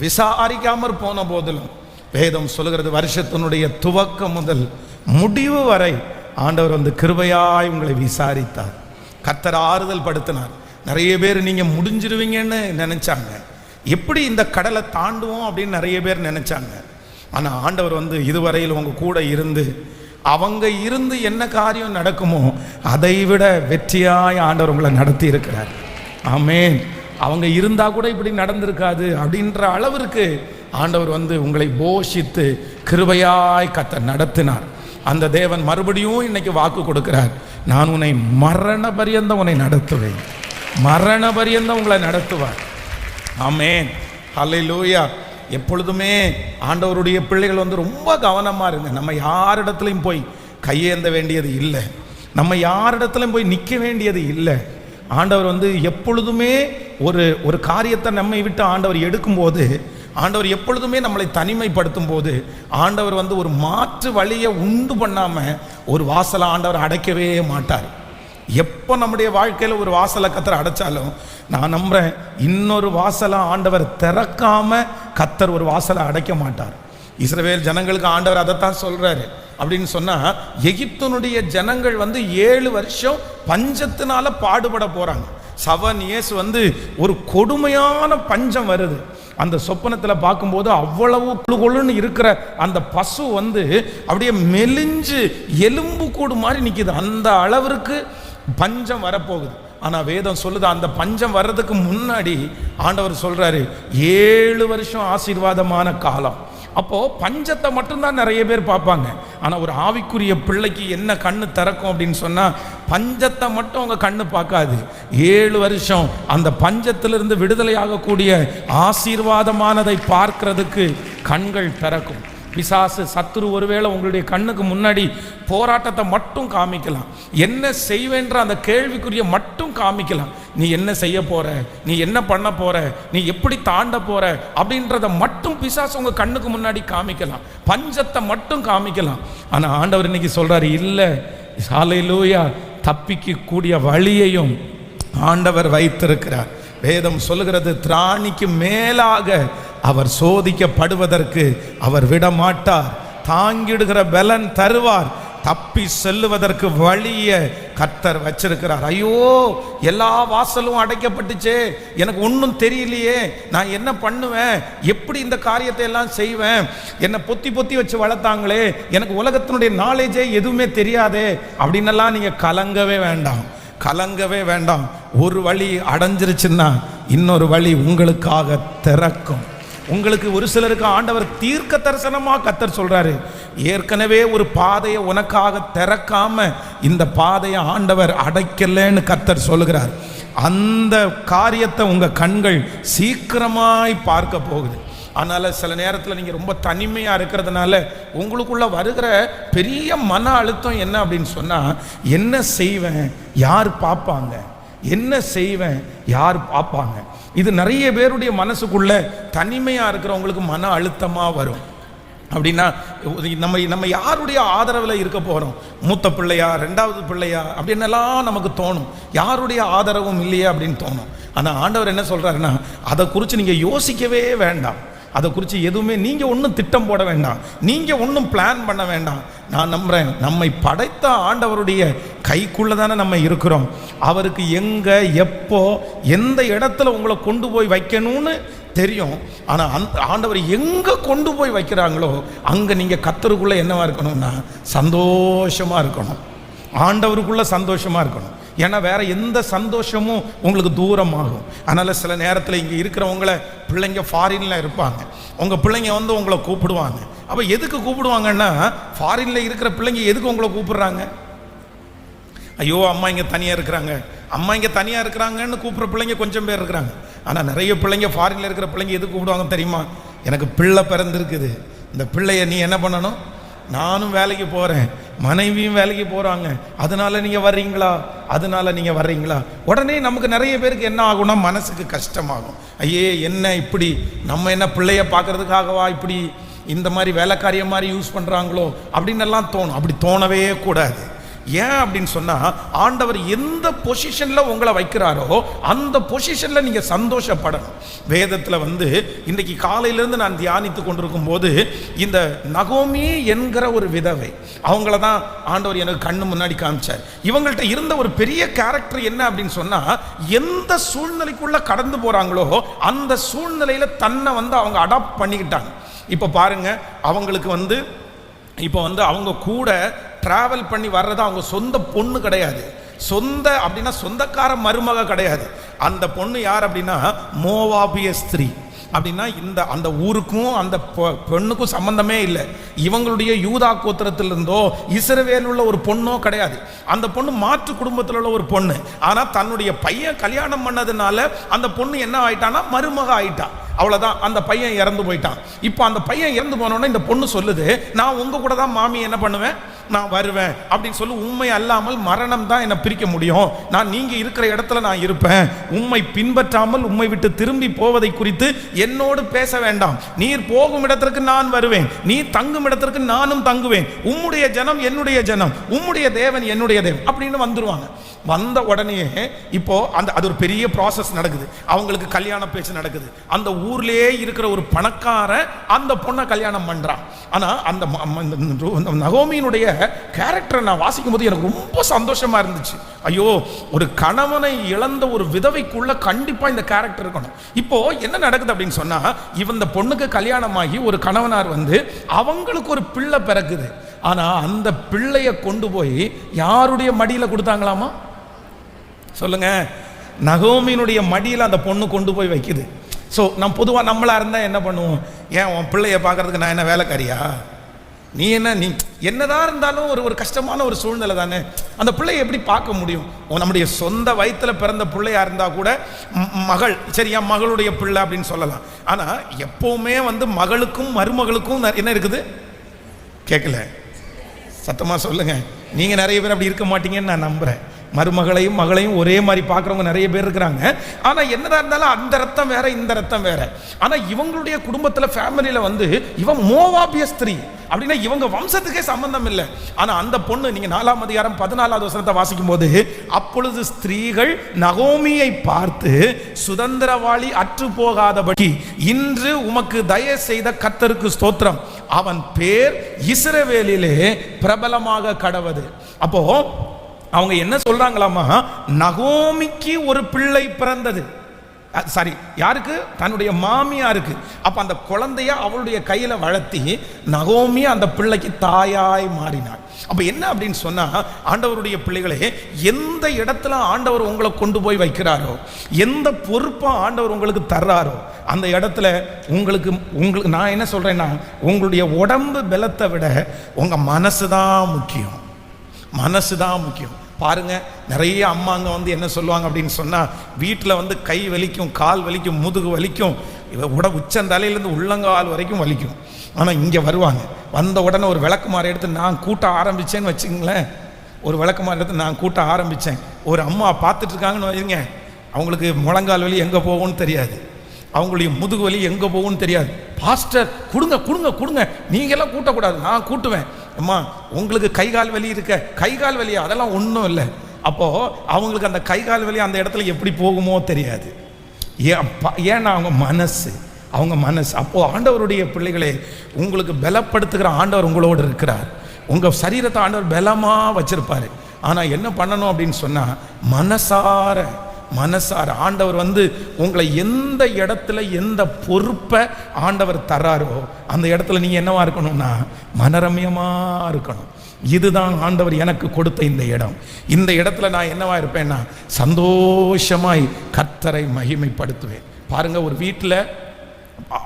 விசாரிக்காமற் போன போதிலும், வேதம் சொல்லுகிறது வருஷத்தினுடைய துவக்கம் முதல் முடிவு வரை ஆண்டவர் வந்து கிருபையாய் உங்களை விசாரித்தார். கர்த்தர் ஆறுதல் படுத்தினார். நிறைய பேர் நீங்க முடிஞ்சிருவீங்கன்னு நினைச்சாங்க, எப்படி இந்த கடலை தாண்டுவோம் அப்படின்னு நிறைய பேர் நினைச்சாங்க. ஆனால் ஆண்டவர் வந்து இதுவரையில் உங்க கூட இருந்து அவங்க இருந்து என்ன காரியம் நடக்குமோ அதை விட வெற்றியாய் ஆண்டவர் உங்களை நடத்தி இருக்கிறார். ஆமென். அவங்க இருந்தா கூட இப்படி நடந்திருக்காது அப்படின்ற அளவிற்கு ஆண்டவர் வந்து உங்களை போஷித்து கிருபையாய் கர்த்தர் நடத்தினார். அந்த தேவன் மறுபடியும் இன்னைக்கு வாக்கு கொடுக்கிறார். நான் உன்னை மரண பரியந்தம் உன்னை நடத்துவேன், மரண பரியந்தம் உங்களை நடத்துவார். ஆமென், ஹல்லேலூயா. எப்பொழுதுமே ஆண்டவருடைய பிள்ளைகள் வந்து ரொம்ப கவனமாக இருங்க. நம்ம யாரிடத்துலையும் போய் கையேந்த வேண்டியது இல்லை, நம்ம யாரிடத்துலையும் போய் நிற்க வேண்டியது இல்லை. ஆண்டவர் வந்து எப்பொழுதுமே ஒரு காரியத்தை நம்மை விட்டு ஆண்டவர் எடுக்கும்போது, ஆண்டவர் எப்பொழுதுமே நம்மளை தனிமைப்படுத்தும் போது, ஆண்டவர் வந்து ஒரு மாற்று வழியை உண்டு பண்ணாமல் ஒரு வாசலை ஆண்டவர் அடைக்கவே மாட்டார். எப்போ நம்முடைய வாழ்க்கையில் ஒரு வாசலை கத்தர் அடைச்சாலும் நான் நம்புகிறேன், இன்னொரு வாசலை ஆண்டவர் திறக்காம கத்தர் ஒரு வாசலை அடைக்க மாட்டார். இஸ்ரவேல் ஜனங்களுக்கு ஆண்டவர் அதைத்தான் சொல்றாரு. அப்படின்னு சொன்னால், எகிப்தினுடைய ஜனங்கள் வந்து 7 வருஷம் பஞ்சத்தினால பாடுபட போகிறாங்க. 7 years வந்து ஒரு கொடுமையான பஞ்சம் வருது. அந்த சொப்பனத்தில் பார்க்கும்போது அவ்வளவு குழுன்னு இருக்கிற அந்த பசு வந்து அப்படியே மெலிஞ்சு எலும்பு கூடு மாதிரி நிற்கிது. அந்த அளவிற்கு பஞ்சம் வரப்போகுது. ஆனால் வேதம் சொல்லுது, அந்த பஞ்சம் வர்றதுக்கு முன்னாடி ஆண்டவர் சொல்றாரு 7 வருஷம் ஆசீர்வாதமான காலம். அப்போது பஞ்சத்தை மட்டும்தான் நிறைய பேர் பார்ப்பாங்க. ஆனால் ஒரு ஆவிக்குரிய பிள்ளைக்கு என்ன கண்ணு திறக்கும் அப்படின்னு சொன்னால், பஞ்சத்தை மட்டும் அவங்க கண்ணு பார்க்காது. 7 வருஷம் அந்த பஞ்சத்திலிருந்து விடுதலை ஆகக்கூடிய ஆசீர்வாதமானதை பார்க்கறதுக்கு கண்கள் திறக்கும். பிசாசு சத்துரு ஒருவேளை உங்களுடைய கண்ணுக்கு முன்னாடி போராட்டத்தை மட்டும் காமிக்கலாம், என்ன செய்வேன்ற அந்த கேள்விக்குரிய மட்டும் காமிக்கலாம். நீ என்ன செய்ய போற, நீ என்ன பண்ண போற, நீ எப்படி தாண்ட போற அப்படின்றத மட்டும் பிசாசு உங்க கண்ணுக்கு முன்னாடி காமிக்கலாம், பஞ்சத்தை மட்டும் காமிக்கலாம். ஆனா ஆண்டவர் இன்னைக்கு சொல்றாரு, இல்லை, ஹல்லேலூயா, தப்பிக்க கூடிய வழியையும் ஆண்டவர் வைத்திருக்கிறார். வேதம் சொல்லுகிறது, திராணிக்கு மேலாக அவர் சோதிக்கப்படுவதற்கு அவர் விடமாட்டார், தாங்கிடுகிற பலன் தருவார், தப்பி செல்லுவதற்கு வழியை கர்த்தர் வச்சிருக்கிறார். ஐயோ, எல்லா வாசலும் அடைக்கப்பட்டுச்சே, எனக்கு ஒன்றும் தெரியலையே, நான் என்ன பண்ணுவேன், எப்படி இந்த காரியத்தை எல்லாம் செய்வேன், என்னை பொத்தி பொத்தி வச்சு வளர்த்தாங்களே, எனக்கு உலகத்தினுடைய நாலேஜே எதுவுமே தெரியாதே அப்படின்னெல்லாம் நீங்கள் கலங்கவே வேண்டாம், கலங்கவே வேண்டாம். ஒரு வழி அடைஞ்சிருச்சுன்னா இன்னொரு வழி உங்களுக்காக திறக்கும். உங்களுக்கு ஒரு சிலருக்கு ஆண்டவர் தீர்க்க தரிசனமாக கத்தர் சொல்றாரு, ஏற்கனவே ஒரு பாதையை உனக்காக திறக்காம இந்த பாதையை ஆண்டவர் அடைக்கலன்னு கத்தர் சொல்லுகிறார். அந்த காரியத்தை உங்க கண்கள் சீக்கிரமாய் பார்க்க போகுது. அதனால் சில நேரத்தில் நீங்கள் ரொம்ப தனிமையாக இருக்கிறதுனால உங்களுக்குள்ள வருகிற பெரிய மன அழுத்தம் என்ன அப்படின்னு சொன்னால், என்ன செய்வேன், யார் பார்ப்பாங்க, என்ன செய்வேன், யார் பார்ப்பாங்க. இது நிறைய பேருடைய மனசுக்குள்ள தனிமையாக இருக்கிறவங்களுக்கு மன அழுத்தமாக வரும். அப்படின்னா நம்ம யாருடைய ஆதரவில் இருக்க போகிறோம், மூத்த பிள்ளையா, 2வது பிள்ளையா அப்படின்னெல்லாம் நமக்கு தோணும். யாருடைய ஆதரவும் இல்லையா அப்படின்னு தோணும். ஆனால் ஆண்டவர் என்ன சொல்கிறாருன்னா, அதை குறித்து நீங்கள் யோசிக்கவே வேண்டாம், அதை குறித்து எதுவுமே நீங்கள் ஒன்றும் திட்டம் போட வேண்டாம், நீங்கள் ஒன்றும் பிளான் பண்ண வேண்டாம். நான் நம்புகிறேன், நம்மை படைத்த ஆண்டவருடைய கைக்குள்ளே தானே நம்ம இருக்கிறோம். அவருக்கு எங்கே, எப்போ, எந்த இடத்துல உங்களை கொண்டு போய் வைக்கணும்னு தெரியும். ஆனால் அந்த ஆண்டவர் எங்கே கொண்டு போய் வைக்கிறாங்களோ அங்கே நீங்கள் கர்த்தருக்குள்ளே என்னவா இருக்கணும்னா சந்தோஷமாக இருக்கணும், ஆண்டவருக்குள்ளே சந்தோஷமாக இருக்கணும். ஏன்னா வேற எந்த சந்தோஷமும் உங்களுக்கு தூரமாகும். அதனால் சில நேரத்தில் இங்கே இருக்கிறவங்கள பிள்ளைங்க ஃபாரின்ல இருப்பாங்க, உங்கள் பிள்ளைங்க வந்து உங்களை கூப்பிடுவாங்க. அப்போ எதுக்கு கூப்பிடுவாங்கன்னா, ஃபாரின்ல இருக்கிற பிள்ளைங்க எதுக்கு உங்களை கூப்பிடுறாங்க, ஐயோ அம்மா இங்கே தனியாக இருக்கிறாங்க, அம்மா இங்கே தனியாக இருக்கிறாங்கன்னு கூப்பிட்ற பிள்ளைங்க கொஞ்சம் பேர் இருக்கிறாங்க. ஆனால் நிறைய பிள்ளைங்க ஃபாரின்ல இருக்கிற பிள்ளைங்க எதுக்கு கூப்பிடுவாங்க தெரியுமா, எனக்கு பிள்ளை பிறந்திருக்குது, இந்த பிள்ளைய நீ என்ன பண்ணணும், நானும் வேலைக்கு போகிறேன், மனைவியும் வேலைக்கு போகிறாங்க, அதனால நீங்கள் வர்றீங்களா, அதனால நீங்கள் வர்றீங்களா. உடனே நமக்கு நிறைய பேருக்கு என்ன ஆகும்னா மனசுக்கு கஷ்டமாகும். ஐயே என்ன இப்படி, நம்ம என்ன பிள்ளைய பார்க்கறதுக்காகவா இப்படி இந்த மாதிரி வேலைக்காரிய மாதிரி யூஸ் பண்ணுறாங்களோ அப்படின்னு எல்லாம் தோணும். அப்படி தோணவே கூடாது. ஏன் அப்படின்னு சொன்னால், ஆண்டவர் எந்த பொசிஷனில் உங்களை வைக்கிறாரோ அந்த பொசிஷனில் நீங்கள் சந்தோஷப்படணும். வேதத்தில் வந்து இன்றைக்கி காலையிலேருந்து நான் தியானித்து கொண்டிருக்கும் போது இந்த நகோமி என்கிற ஒரு விதவை, அவங்கள தான் ஆண்டவர் எனக்கு கண்ணு முன்னாடி காமிச்சார். இவங்கள்ட்ட இருந்த ஒரு பெரிய கேரக்டர் என்ன அப்படின்னு சொன்னால், எந்த சூழ்நிலைக்குள்ளே கடந்து போகிறாங்களோ அந்த சூழ்நிலையில் தன்னை வந்து அவங்க அடாப்ட் பண்ணிக்கிட்டாங்க. இப்போ பாருங்கள், அவங்களுக்கு வந்து இப்போ வந்து அவங்க கூட ட்ராவல் பண்ணி வர்றது அவங்க சொந்த பொண்ணு கிடையாது, சொந்த அப்படின்னா சொந்தக்கார மருமக கிடையாது. அந்த பொண்ணு யார் அப்படின்னா மோவாபிய ஸ்திரீ. அப்படின்னா அந்த ஊருக்கும் அந்த பெண்ணுக்கும் சம்பந்தமே இல்லை. இவங்களுடைய யூதா கோத்திரத்திலிருந்தோ இஸ்ரவேல் உள்ள ஒரு பொண்ணோ கிடையாது. அந்த பொண்ணு மாற்று குடும்பத்தில் உள்ள ஒரு பொண்ணு. ஆனால் தன்னுடைய பையன் கல்யாணம் பண்ணதுனால அந்த பொண்ணு என்ன ஆயிட்டான்னா மருமக ஆயிட்டா. அவ்வளோதான், அந்த பையன் இறந்து போயிட்டான். இப்போ அந்த பையன் இறந்து போனோடனே இந்த பொண்ணு சொல்லுது, நான் உங்க கூட தான் மாமி என்ன பண்ணுவேன், நான் வருவேன் அப்படின்னு சொல்லி, உண்மை அல்லாமல் மரணம் தான் என்னை பிரிக்க முடியும், நான் நீங்க இருக்கிற இடத்துல நான் இருப்பேன், உம்மை பின்பற்றாமல் உம்மை விட்டு திரும்பி போவதை குறித்து என்னோடு பேச வேண்டாம், நீர் போகும் இடத்திற்கு நான் வருவேன், நீ தங்கும் இடத்திற்கு நானும் தங்குவேன், உம்முடைய ஜனம் என்னுடைய ஜனம், உம்முடைய தேவன் என்னுடைய தேவன் அப்படின்னு வந்துருவாங்க. வந்த உடனே இப்போ அது ஒரு பெரிய ப்ராசஸ் நடக்குது. அவங்களுக்கு கல்யாண பேச்சு நடக்குது. அந்த ஊர்லயே இருக்கிற ஒரு பணக்காரன் அந்த பொண்ணை கல்யாணம் பண்றான். ஆனா அந்த நகோமியினுடைய கேரக்டரை நான் வாசிக்கும் போது எனக்கு ரொம்ப சந்தோஷமா இருந்துச்சு. ஐயோ, ஒரு கணவனை இழந்த ஒரு விதவைக்குள்ள கண்டிப்பா இந்த கேரக்டர் இருக்கணும். இப்போ என்ன நடக்குது அப்படின்னு சொன்னா, இந்த பொண்ணுக்கு கல்யாணமாகி ஒரு கணவனார் வந்து அவங்களுக்கு ஒரு பிள்ளை பிறக்குது. ஆனா அந்த பிள்ளைய கொண்டு போய் யாருடைய மடியில கொடுத்தாங்களாமா சொல்லுங்க? நகோமியினுடைய மடியில் அந்த பொண்ணு கொண்டு போய் வைக்குது. ஸோ நம்ம பொதுவாக நம்மளா இருந்தால் என்ன பண்ணுவோம்? ஏன் உன் பிள்ளைய பார்க்கறதுக்கு நான் என்ன வேலைக்காரியா? நீ என்னதான் இருந்தாலும் ஒரு கஷ்டமான ஒரு சூழ்நிலை தானே. அந்த பிள்ளையை எப்படி பார்க்க முடியும்? நம்முடைய சொந்த வயிற்றுல பிறந்த பிள்ளையா இருந்தா கூட மகள், சரியா, மகளுடைய பிள்ளை அப்படின்னு சொல்லலாம். ஆனால் எப்பவுமே வந்து மகளுக்கும் மருமகளுக்கும் என்ன இருக்குது? கேட்கல, சத்தமா சொல்லுங்க. நீங்க நிறைய பேர் அப்படி இருக்க மாட்டீங்கன்னு நான் நம்புறேன். மருமகளையும் மகளையும் ஒரே மாதிரி பார்க்குறவங்க நிறைய பேர் இருக்கிறாங்க. ஆனால் என்னதான் இருந்தாலும் அந்த ரத்தம் வேற, இந்த ரத்தம் வேற. ஆனால் இவங்களுடைய குடும்பத்தில் ஃபேமிலியில் வந்து இவன் மோவாபிய ஸ்திரீ அப்படின்னா இவங்க வம்சத்துக்கே சம்பந்தம் இல்லை. ஆனால் அந்த பொண்ணு, நீங்கள் 4ஆம் அதிகாரம் 14வது வசனத்தை வாசிக்கும் போது, அப்பொழுது ஸ்திரீகள் நகோமியை பார்த்து, சுதந்திரவாளி அற்று போகாதபடி இன்று உமக்கு தயை செய்த கர்த்தருக்கு ஸ்தோத்திரம், அவன் பேர் இஸ்ரவேலிலே பிரபலமாக கடவது. அப்போ அவங்க என்ன சொல்றாங்களாமா, நகோமிக்கு ஒரு பிள்ளை பிறந்தது. சாரி, யாருக்கு? தன்னுடைய மாமியாருக்கு. அப்ப அந்த குழந்தைய அவளுடைய கையில வளர்த்தி நகோமி அந்த பிள்ளைக்கு தாயாய் மாறினாள். அப்ப என்ன அப்படின்னு சொன்னா, ஆண்டவருடைய பிள்ளைகளே, எந்த இடத்துல ஆண்டவர் உங்களை கொண்டு போய் வைக்கிறாரோ, எந்த பொறுப்பை ஆண்டவர் உங்களுக்கு தர்றாரோ, அந்த இடத்துல உங்களுக்கு நான் என்ன சொல்றேன்னா, உங்களுடைய உடம்பு பலத்தை விட உங்க மனசு தான் முக்கியம். மனசு தான் முக்கியம். பாருங்க, நிறைய அம்மாங்க வந்து என்ன சொல்லுவாங்க அப்படின்னு சொன்னா, வீட்டில் வந்து கை வலிக்கும், கால் வலிக்கும், முதுகு வலிக்கும், உச்சந்தலையிலேருந்து உள்ளங்கால் வரைக்கும் வலிக்கும். ஆனால் இங்கே வருவாங்க, வந்த உடனே ஒரு விளக்குமாறு எடுத்து நான் கூட்ட ஆரம்பிச்சேன்னு வச்சுங்களேன், ஒரு விளக்குமாறு எடுத்து நான் கூட்ட ஆரம்பித்தேன். ஒரு அம்மா பார்த்துட்டு இருக்காங்கன்னு வைங்க, அவங்களுக்கு முழங்கால் வலி எங்கே போகும்னு தெரியாது, அவங்களுடைய முதுகு வலி எங்கே போகும்னு தெரியாது. பாஸ்டர் கொடுங்க கொடுங்க கொடுங்க, நீங்கெல்லாம் கூட்டக்கூடாது, நான் கூட்டுவேன். அம்மா, உங்களுக்கு கைகால் வலி இருக்க, கைகால் வலியா? அதெல்லாம் ஒன்றும் இல்லை. அப்போது அவங்களுக்கு அந்த கைகால் வலி அந்த இடத்துல எப்படி போகுமோ தெரியாது. ஏன்னா அவங்க மனசு. அப்போது ஆண்டவருடைய பிள்ளைகளே, உங்களுக்கு பலப்படுத்துகிற ஆண்டவர் உங்களோடு இருக்கிறார். உங்கள் சரீரத்தை ஆண்டவர் பலமாக வச்சிருப்பாரு. ஆனால் என்ன பண்ணணும் அப்படின்னு சொன்னால், மனசார ஆண்டவர் வந்து உங்களை எந்த இடத்துல எந்த பொறுப்பை ஆண்டவர் தர்றாரோ அந்த இடத்துல நீங்க என்னவா இருக்கணும்னா மனரம்யமா இருக்கணும். இதுதான் ஆண்டவர் எனக்கு கொடுத்த இந்த இடம். இந்த இடத்துல நான் என்னவா இருப்பேன்னா சந்தோஷமாய் கர்த்தரை மகிமைப்படுத்துவேன். பாருங்க, ஒரு வீட்டில்,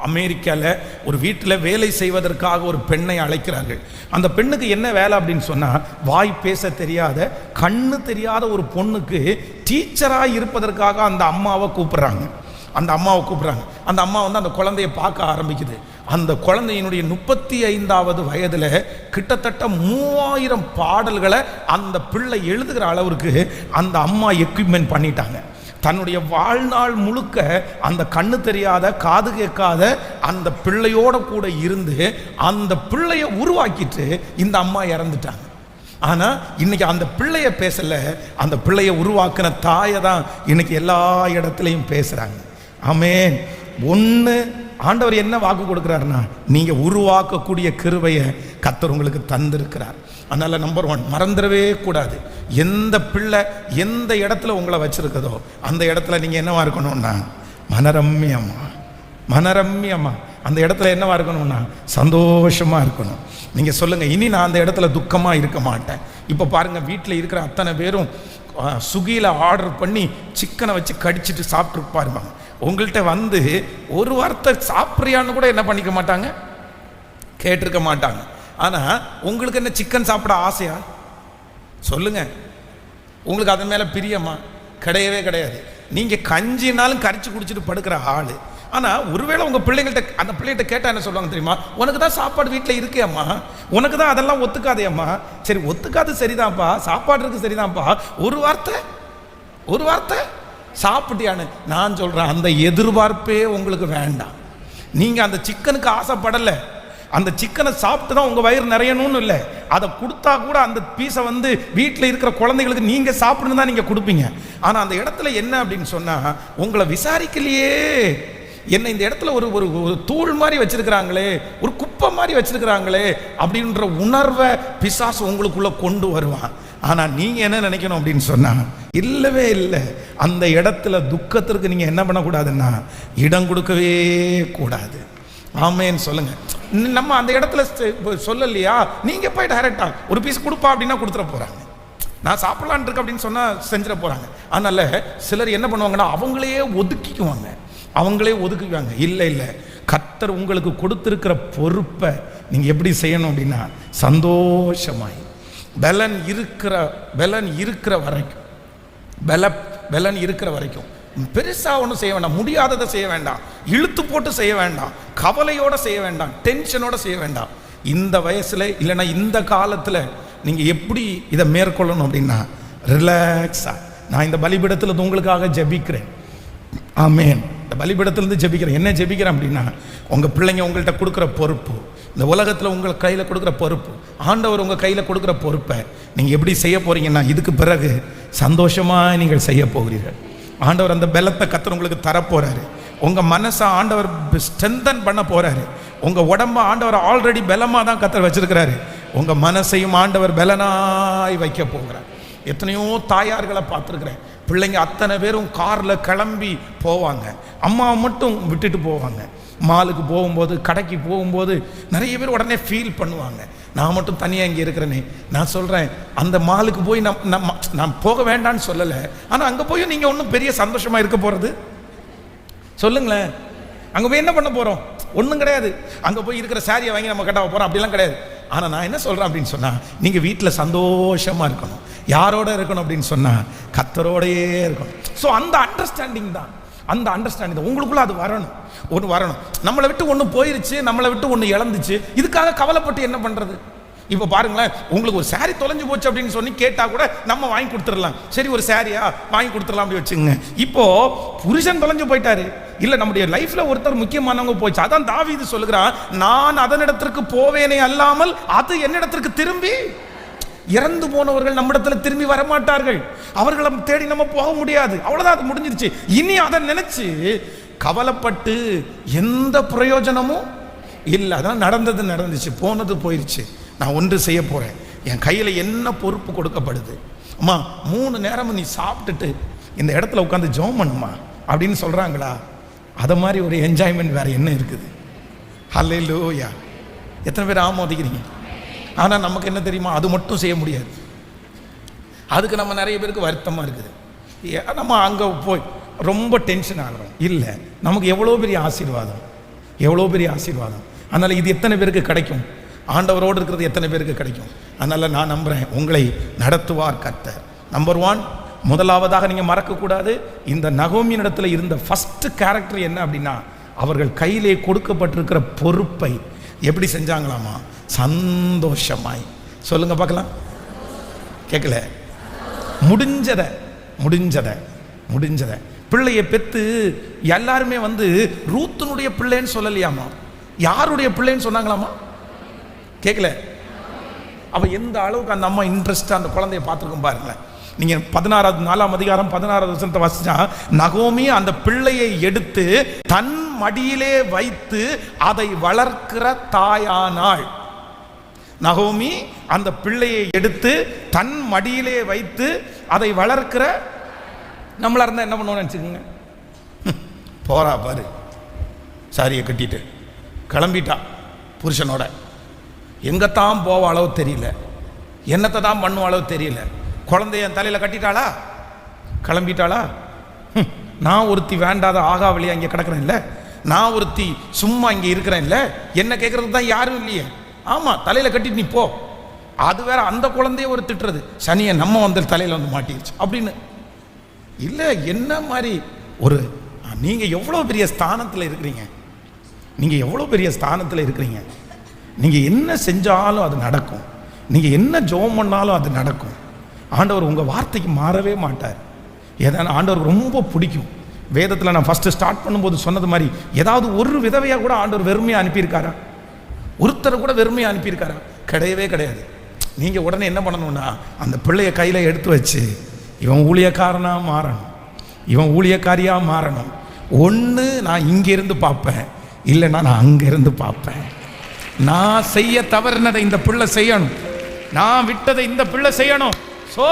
அமெரிக்காவில் ஒரு வீட்டில் வேலை செய்வதற்காக ஒரு பெண்ணை அழைக்கிறார்கள். அந்த பெண்ணுக்கு என்ன வேலை அப்படின்னு சொன்னால், வாய் பேச தெரியாத, கண்ணு தெரியாத ஒரு பொண்ணுக்கு டீச்சராக இருப்பதற்காக அந்த அம்மாவை கூப்பிட்றாங்க. அந்த அம்மா வந்து அந்த குழந்தைய பார்க்க ஆரம்பிக்குது. அந்த குழந்தையினுடைய 35வது வயதில் கிட்டத்தட்ட 3000 பாடல்களை அந்த பிள்ளை எழுதுகிற அளவுக்கு அந்த அம்மா எக்யூப்மெண்ட் பண்ணிட்டாங்க. தன்னுடைய வாழ்நாள் முழுக்க அந்த கண்ணு தெரியாத, காது கேட்காத அந்த பிள்ளையோட கூட இருந்து அந்த பிள்ளைய உருவாக்கிட்டு இந்த அம்மா இறந்துட்டாங்க. ஆனால் இன்னைக்கு அந்த பிள்ளைய பேசல, அந்த பிள்ளைய உருவாக்கின தாயை தான் இன்னைக்கு எல்லா இடத்துலையும் பேசுறாங்க. ஆமென். ஒன்று, ஆண்டவர் என்ன வாக்கு கொடுக்குறாருன்னா, நீங்க உருவாக்கக்கூடிய கிருபையை கர்த்தர் உங்களுக்கு தந்திருக்கிறார். அதனால நம்பர் 1 மறந்துடவே கூடாது. எந்த பிள்ளை எந்த இடத்துல உங்களை வச்சிருக்கதோ அந்த இடத்துல நீங்க என்னவா இருக்கணும்னா மனரம்யமா அந்த இடத்துல என்னவா இருக்கணும்னா சந்தோஷமா இருக்கணும். நீங்க சொல்லுங்க, இனி நான் அந்த இடத்துல துக்கமா இருக்க மாட்டேன். இப்போ பாருங்க, வீட்டில் இருக்கிற அத்தனை பேரும் சுகியில் ஆர்டர் பண்ணி சிக்கனை வச்சு கடிச்சிட்டு சாப்பிட்டு பாருப்பாங்க. உங்கள்கிட்ட வந்து ஒரு வார்த்தை சாப்பிட்றியான்னு கூட என்ன பண்ணிக்க மாட்டாங்க, கேட்டிருக்க மாட்டாங்க. ஆனால் உங்களுக்கு என்ன சிக்கன் சாப்பிட ஆசையா சொல்லுங்க? உங்களுக்கு அதன் மேலே பிரியமா? கிடையவே கிடையாது. நீங்கள் கஞ்சினாலும் கரைச்சி குடிச்சிட்டு படுக்கிற ஆள். ஆனால் ஒருவேளை உங்கள் பிள்ளைங்கள்ட்ட அந்த பிள்ளைகிட்ட கேட்டால் என்ன சொல்லுவாங்க தெரியுமா? உனக்கு தான் சாப்பாடு வீட்டில் இருக்கேம்மா, உனக்கு தான் அதெல்லாம் ஒத்துக்காதேம்மா. சரி, ஒத்துக்காது சரிதான்ப்பா, சாப்பாடு இருக்கு சரிதான்ப்பா, ஒரு வார்த்தை சாப்பிட்டியான்னு நான் சொல்கிறேன். அந்த எதிர்பார்ப்பே உங்களுக்கு வேண்டாம். நீங்கள் அந்த சிக்கனுக்கு ஆசைப்படலை, அந்த சிக்கனை சாப்பிட்டு தான் உங்கள் வயிறு நிறையணும்னு இல்லை. அதை கொடுத்தா கூட அந்த பீஸை வந்து வீட்டில் இருக்கிற குழந்தைகளுக்கு நீங்கள் சாப்பிடணும் தான் நீங்கள் கொடுப்பீங்க. ஆனால் அந்த இடத்துல என்ன அப்படின்னு சொன்னால், உங்களை விசாரிக்கலையே, என்ன இந்த இடத்துல ஒரு ஒரு தூள் மாதிரி வச்சிருக்கிறாங்களே, ஒரு குப்பை மாதிரி வச்சிருக்கிறாங்களே அப்படின்ற உணர்வை பிசாசு உங்களுக்குள்ள கொண்டு வருவான். ஆனால் நீங்கள் என்ன நினைக்கணும் அப்படின்னு சொன்னால், இல்லவே இல்லை, அந்த இடத்துல துக்கத்திற்கு நீங்கள் என்ன பண்ணக்கூடாதுன்னா இடம் கொடுக்கவே கூடாது. ஆமேன்னு சொல்லுங்க. நம்ம அந்த இடத்துல சொல்லலையா, நீங்கள் போய் டைரக்டா ஒரு பீஸ் கொடுப்பா அப்படின்னா கொடுத்துட போகிறாங்க. நான் சாப்பிடலான் இருக்கு அப்படின்னு சொன்னால் செஞ்சிட போகிறாங்க. அதனால் சிலர் என்ன பண்ணுவாங்கன்னா அவங்களே ஒதுக்கிக்குவாங்க. இல்லை இல்லை, கர்த்தர் உங்களுக்கு கொடுத்துருக்கிற பொறுப்பை நீங்கள் எப்படி செய்யணும் அப்படின்னா சந்தோஷமாய் பலன் இருக்கிற வரைக்கும் பெருசாக ஒன்றும் செய்ய வேண்டாம், முடியாததை செய்ய வேண்டாம், இழுத்து போட்டு செய்ய வேண்டாம், கவலையோடு செய்ய வேண்டாம், டென்ஷனோடு செய்ய வேண்டாம். இந்த வயசில் இல்லைன்னா இந்த காலத்தில் நீங்கள் எப்படி இதை மேற்கொள்ளணும் அப்படின்னா ரிலாக்ஸாக, நான் இந்த பலிபீடத்தில் உங்களுக்காக ஜெபிக்கிறேன். ஆமேன். இந்த பலிபீடத்திலிருந்து ஜெபிக்கிறேன். என்ன ஜெபிக்கிறேன் அப்படின்னா, உங்கள் பிள்ளைங்க உங்கள்கிட்ட கொடுக்குற பொறுப்பு, இந்த உலகத்தில் உங்கள் கையில் கொடுக்குற பொறுப்பு, ஆண்டவர் உங்கள் கையில் கொடுக்குற பொறுப்பை நீங்கள் எப்படி செய்ய போகிறீங்கன்னா இதுக்கு பிறகு சந்தோஷமாக நீங்கள் செய்ய போகிறீர்கள். ஆண்டவர் அந்த பலத்தை கர்த்தர் உங்களுக்கு தரப்போகிறாரு. உங்கள் மனசை ஆண்டவர் ஸ்ட்ரென்தன் பண்ண போகிறாரு. உங்கள் உடம்பை ஆண்டவர் ஆல்ரெடி பலமாக தான் கர்த்தர் வச்சிருக்கிறாரு. உங்கள் மனசையும் ஆண்டவர் பலனாய் வைக்க போகிறார். எத்தனையோ தாயார்களை பார்த்துருக்குறேன், பிள்ளைங்க அத்தனை பேரும் காரில் கிளம்பி போவாங்க, அம்மாவை மட்டும் விட்டுட்டு போவாங்க. மாலுக்கு போகும்போது, கடைக்கு போகும்போது நிறைய பேர் உடனே ஃபீல் பண்ணுவாங்க, நான் மட்டும் தனியாக இங்கே இருக்கிறேனே. நான் சொல்கிறேன், அந்த மாலுக்கு போய் நான் போக வேண்டான்னு சொல்லலை, ஆனால் அங்கே போய் நீங்கள் ஒன்றும் பெரிய சந்தோஷமாக இருக்க போகிறது சொல்லுங்களேன்? அங்கே போய் என்ன பண்ண போகிறோம்? ஒன்றும் கிடையாது. அங்கே போய் இருக்கிற சாரியை வாங்கி நம்ம கட்ட போகிறோம் அப்படிலாம் கிடையாது. ஆனால் நான் என்ன சொல்கிறேன் அப்படின்னு சொன்னால், நீங்கள் வீட்டில் சந்தோஷமாக இருக்கணும். யாரோட இருக்கணும் அப்படின்னு சொன்னால் கர்த்தரோடையே இருக்கணும். ஸோ அந்த அண்டர்ஸ்டாண்டிங் தான் உங்களுக்குள்ள அது வரணும். நம்மளை விட்டு ஒன்று போயிருச்சு, நம்மளை விட்டு ஒன்று இழந்துச்சு, இதுக்காக கவலைப்பட்டு என்ன பண்ணுறது? இப்போ பாருங்களேன், உங்களுக்கு ஒரு சாரி தொலைஞ்சு போச்சு அப்படின்னு சொல்லி கேட்டால் கூட நம்ம வாங்கி கொடுத்துடலாம். சரி, ஒரு சாரியா வாங்கி கொடுத்துடலாம் அப்படி வச்சுங்க. இப்போ புருஷன் தொலைஞ்சு போயிட்டாரு, இல்லை நம்முடைய லைஃப்ல ஒருத்தர் முக்கியமானவங்க போச்சு. அதான் தாவீது சொல்லுகிறான், நான் அதனிடத்திற்கு போவேனே அல்லாமல் அது என்னிடத்திற்கு திரும்பி, இறந்து போனவர்கள் நம்மிடத்துல திரும்பி வரமாட்டார்கள், அவர்களை தேடி நம்ம போக முடியாது, அவ்வளவுதான், அது முடிஞ்சிருச்சு. இனி அதை நினைச்சு கவலைப்பட்டு எந்த பிரயோஜனமும் இல்லை. அதான் நடந்துச்சு, போனது போயிடுச்சு. நான் ஒன்று செய்ய போறேன், என் கையில் என்ன பொறுப்பு கொடுக்கப்படுது, அம்மா 3 நேரமும் நீ சாப்பிட்டுட்டு இந்த இடத்துல உட்காந்து ஜெபம் பண்ணுமா அப்படின்னு சொல்றாங்களா? அதை மாதிரி ஒரு என்ஜாய்மெண்ட் வேற என்ன இருக்குது? ஹல்லேலூயா. எத்தனை பேர் ஆமோதிக்கிறீங்க? ஆனால் நமக்கு என்ன தெரியுமா, அது மட்டும் செய்ய முடியாது. அதுக்கு நம்ம நிறைய பேருக்கு வருத்தமாக இருக்குது. நம்ம அங்கே போய் ரொம்ப டென்ஷன் ஆகிறோம். இல்லை, நமக்கு எவ்வளோ பெரிய ஆசீர்வாதம். அதனால் இது எத்தனை பேருக்கு கிடைக்கும்? ஆண்டவரோடு இருக்கிறது எத்தனை பேருக்கு கிடைக்கும்? அதனால் நான் நம்புகிறேன், உங்களை நடத்துவார் கர்த்தர். நம்பர் 1, முதலாவதாக நீங்கள் மறக்கக்கூடாது, இந்த நகோமியின் இடத்துல இருந்த ஃபஸ்ட்டு கேரக்டர் என்ன அப்படின்னா, அவர்கள் கையிலே கொடுக்கப்பட்டிருக்கிற பொறுப்பை எப்படி செஞ்சாங்களாமா? சந்தோஷமாய். சொல்லுங்க பார்க்கலாம். கேட்கல? முடிஞ்சதை பிள்ளையை பெற்று எல்லாருமே வந்து ரூத்தினுடைய பிள்ளைன்னு சொல்லலையாமா, யாருடைய பிள்ளைன்னு சொன்னாங்களாமா? கேட்கல? அவ எந்த அளவுக்கு அந்த அம்மா இன்ட்ரெஸ்டாக அந்த குழந்தைய பார்த்துருக்கும் பாருங்களேன். நீங்கள் 4ஆம் அதிகாரம் 16வது வசனத்தை வாசிச்சா, நகோமி அந்த பிள்ளையை எடுத்து தன் மடியிலே வைத்து அதை வளர்க்கிற தாயானாள். நகோமி அந்த பிள்ளையை எடுத்து தன் மடியிலே வைத்து அதை வளர்க்கிற, நம்மளா இருந்தால் என்ன பண்ணுவோம்னு நினச்சிக்கோங்க, போறா பாரு, சாரியை கட்டிட்டு கிளம்பிட்டா புருஷனோட. எங்கத்தான் போவ அளவு தெரியல, என்னத்தை தான் பண்ணுவ அளவு தெரியல. குழந்தைய தலையில் கட்டிட்டாளா, கிளம்பிட்டாளா, நான் ஒருத்தி வேண்டாத ஆகாவலியா இங்கே கிடக்கிறேன்ல, நான் ஒருத்தி சும்மா இங்கே இருக்கிறேன்ல, என்ன கேட்கறதுக்கு தான் யாரும் இல்லையே. ஆமாம், தலையில் கட்டிட்டு நீ போ. அது வேற, அந்த குழந்தைய ஒரு திட்டுறது, சனியை நம்ம வந்து தலையில் வந்து மாட்டிடுச்சு அப்படின்னு இல்லை. என்ன மாதிரி ஒரு நீங்கள் எவ்வளோ பெரிய ஸ்தானத்தில் இருக்கிறீங்க, நீங்கள் எவ்வளோ பெரிய ஸ்தானத்தில் இருக்கிறீங்க. நீங்கள் என்ன செஞ்சாலும் அது நடக்கும், நீங்கள் என்ன ஜெபம் பண்ணாலும் அது நடக்கும். ஆண்டவர் உங்கள் வார்த்தைக்கு மாறவே மாட்டார். ஏன்னா ஆண்டவர் ரொம்ப பிடிக்கும். வேதத்தில் நான் ஃபஸ்ட்டு ஸ்டார்ட் பண்ணும்போது சொன்னது மாதிரி ஏதாவது ஒரு விதவையாக கூட ஆண்டவர் வெறுமையாக அனுப்பியிருக்காரா? ஒருத்தரை கூட வெறுமையாக அனுப்பியிருக்காரா? கிடையவே கிடையாது. நீங்கள் உடனே என்ன பண்ணணும்னா அந்த பிள்ளைய கையில் எடுத்து வச்சு இவன் ஊழியக்காரனாக மாறணும், இவன் ஊழியக்காரியாக மாறணும். ஒன்று நான் இங்கேருந்து பார்ப்பேன், இல்லைன்னா நான் அங்கேருந்து பார்ப்பேன். நான் செய்ய தவறுனதை இந்த பிள்ளை செய்யணும், நான் விட்டதை இந்த பிள்ளை செய்யணும். ஸோ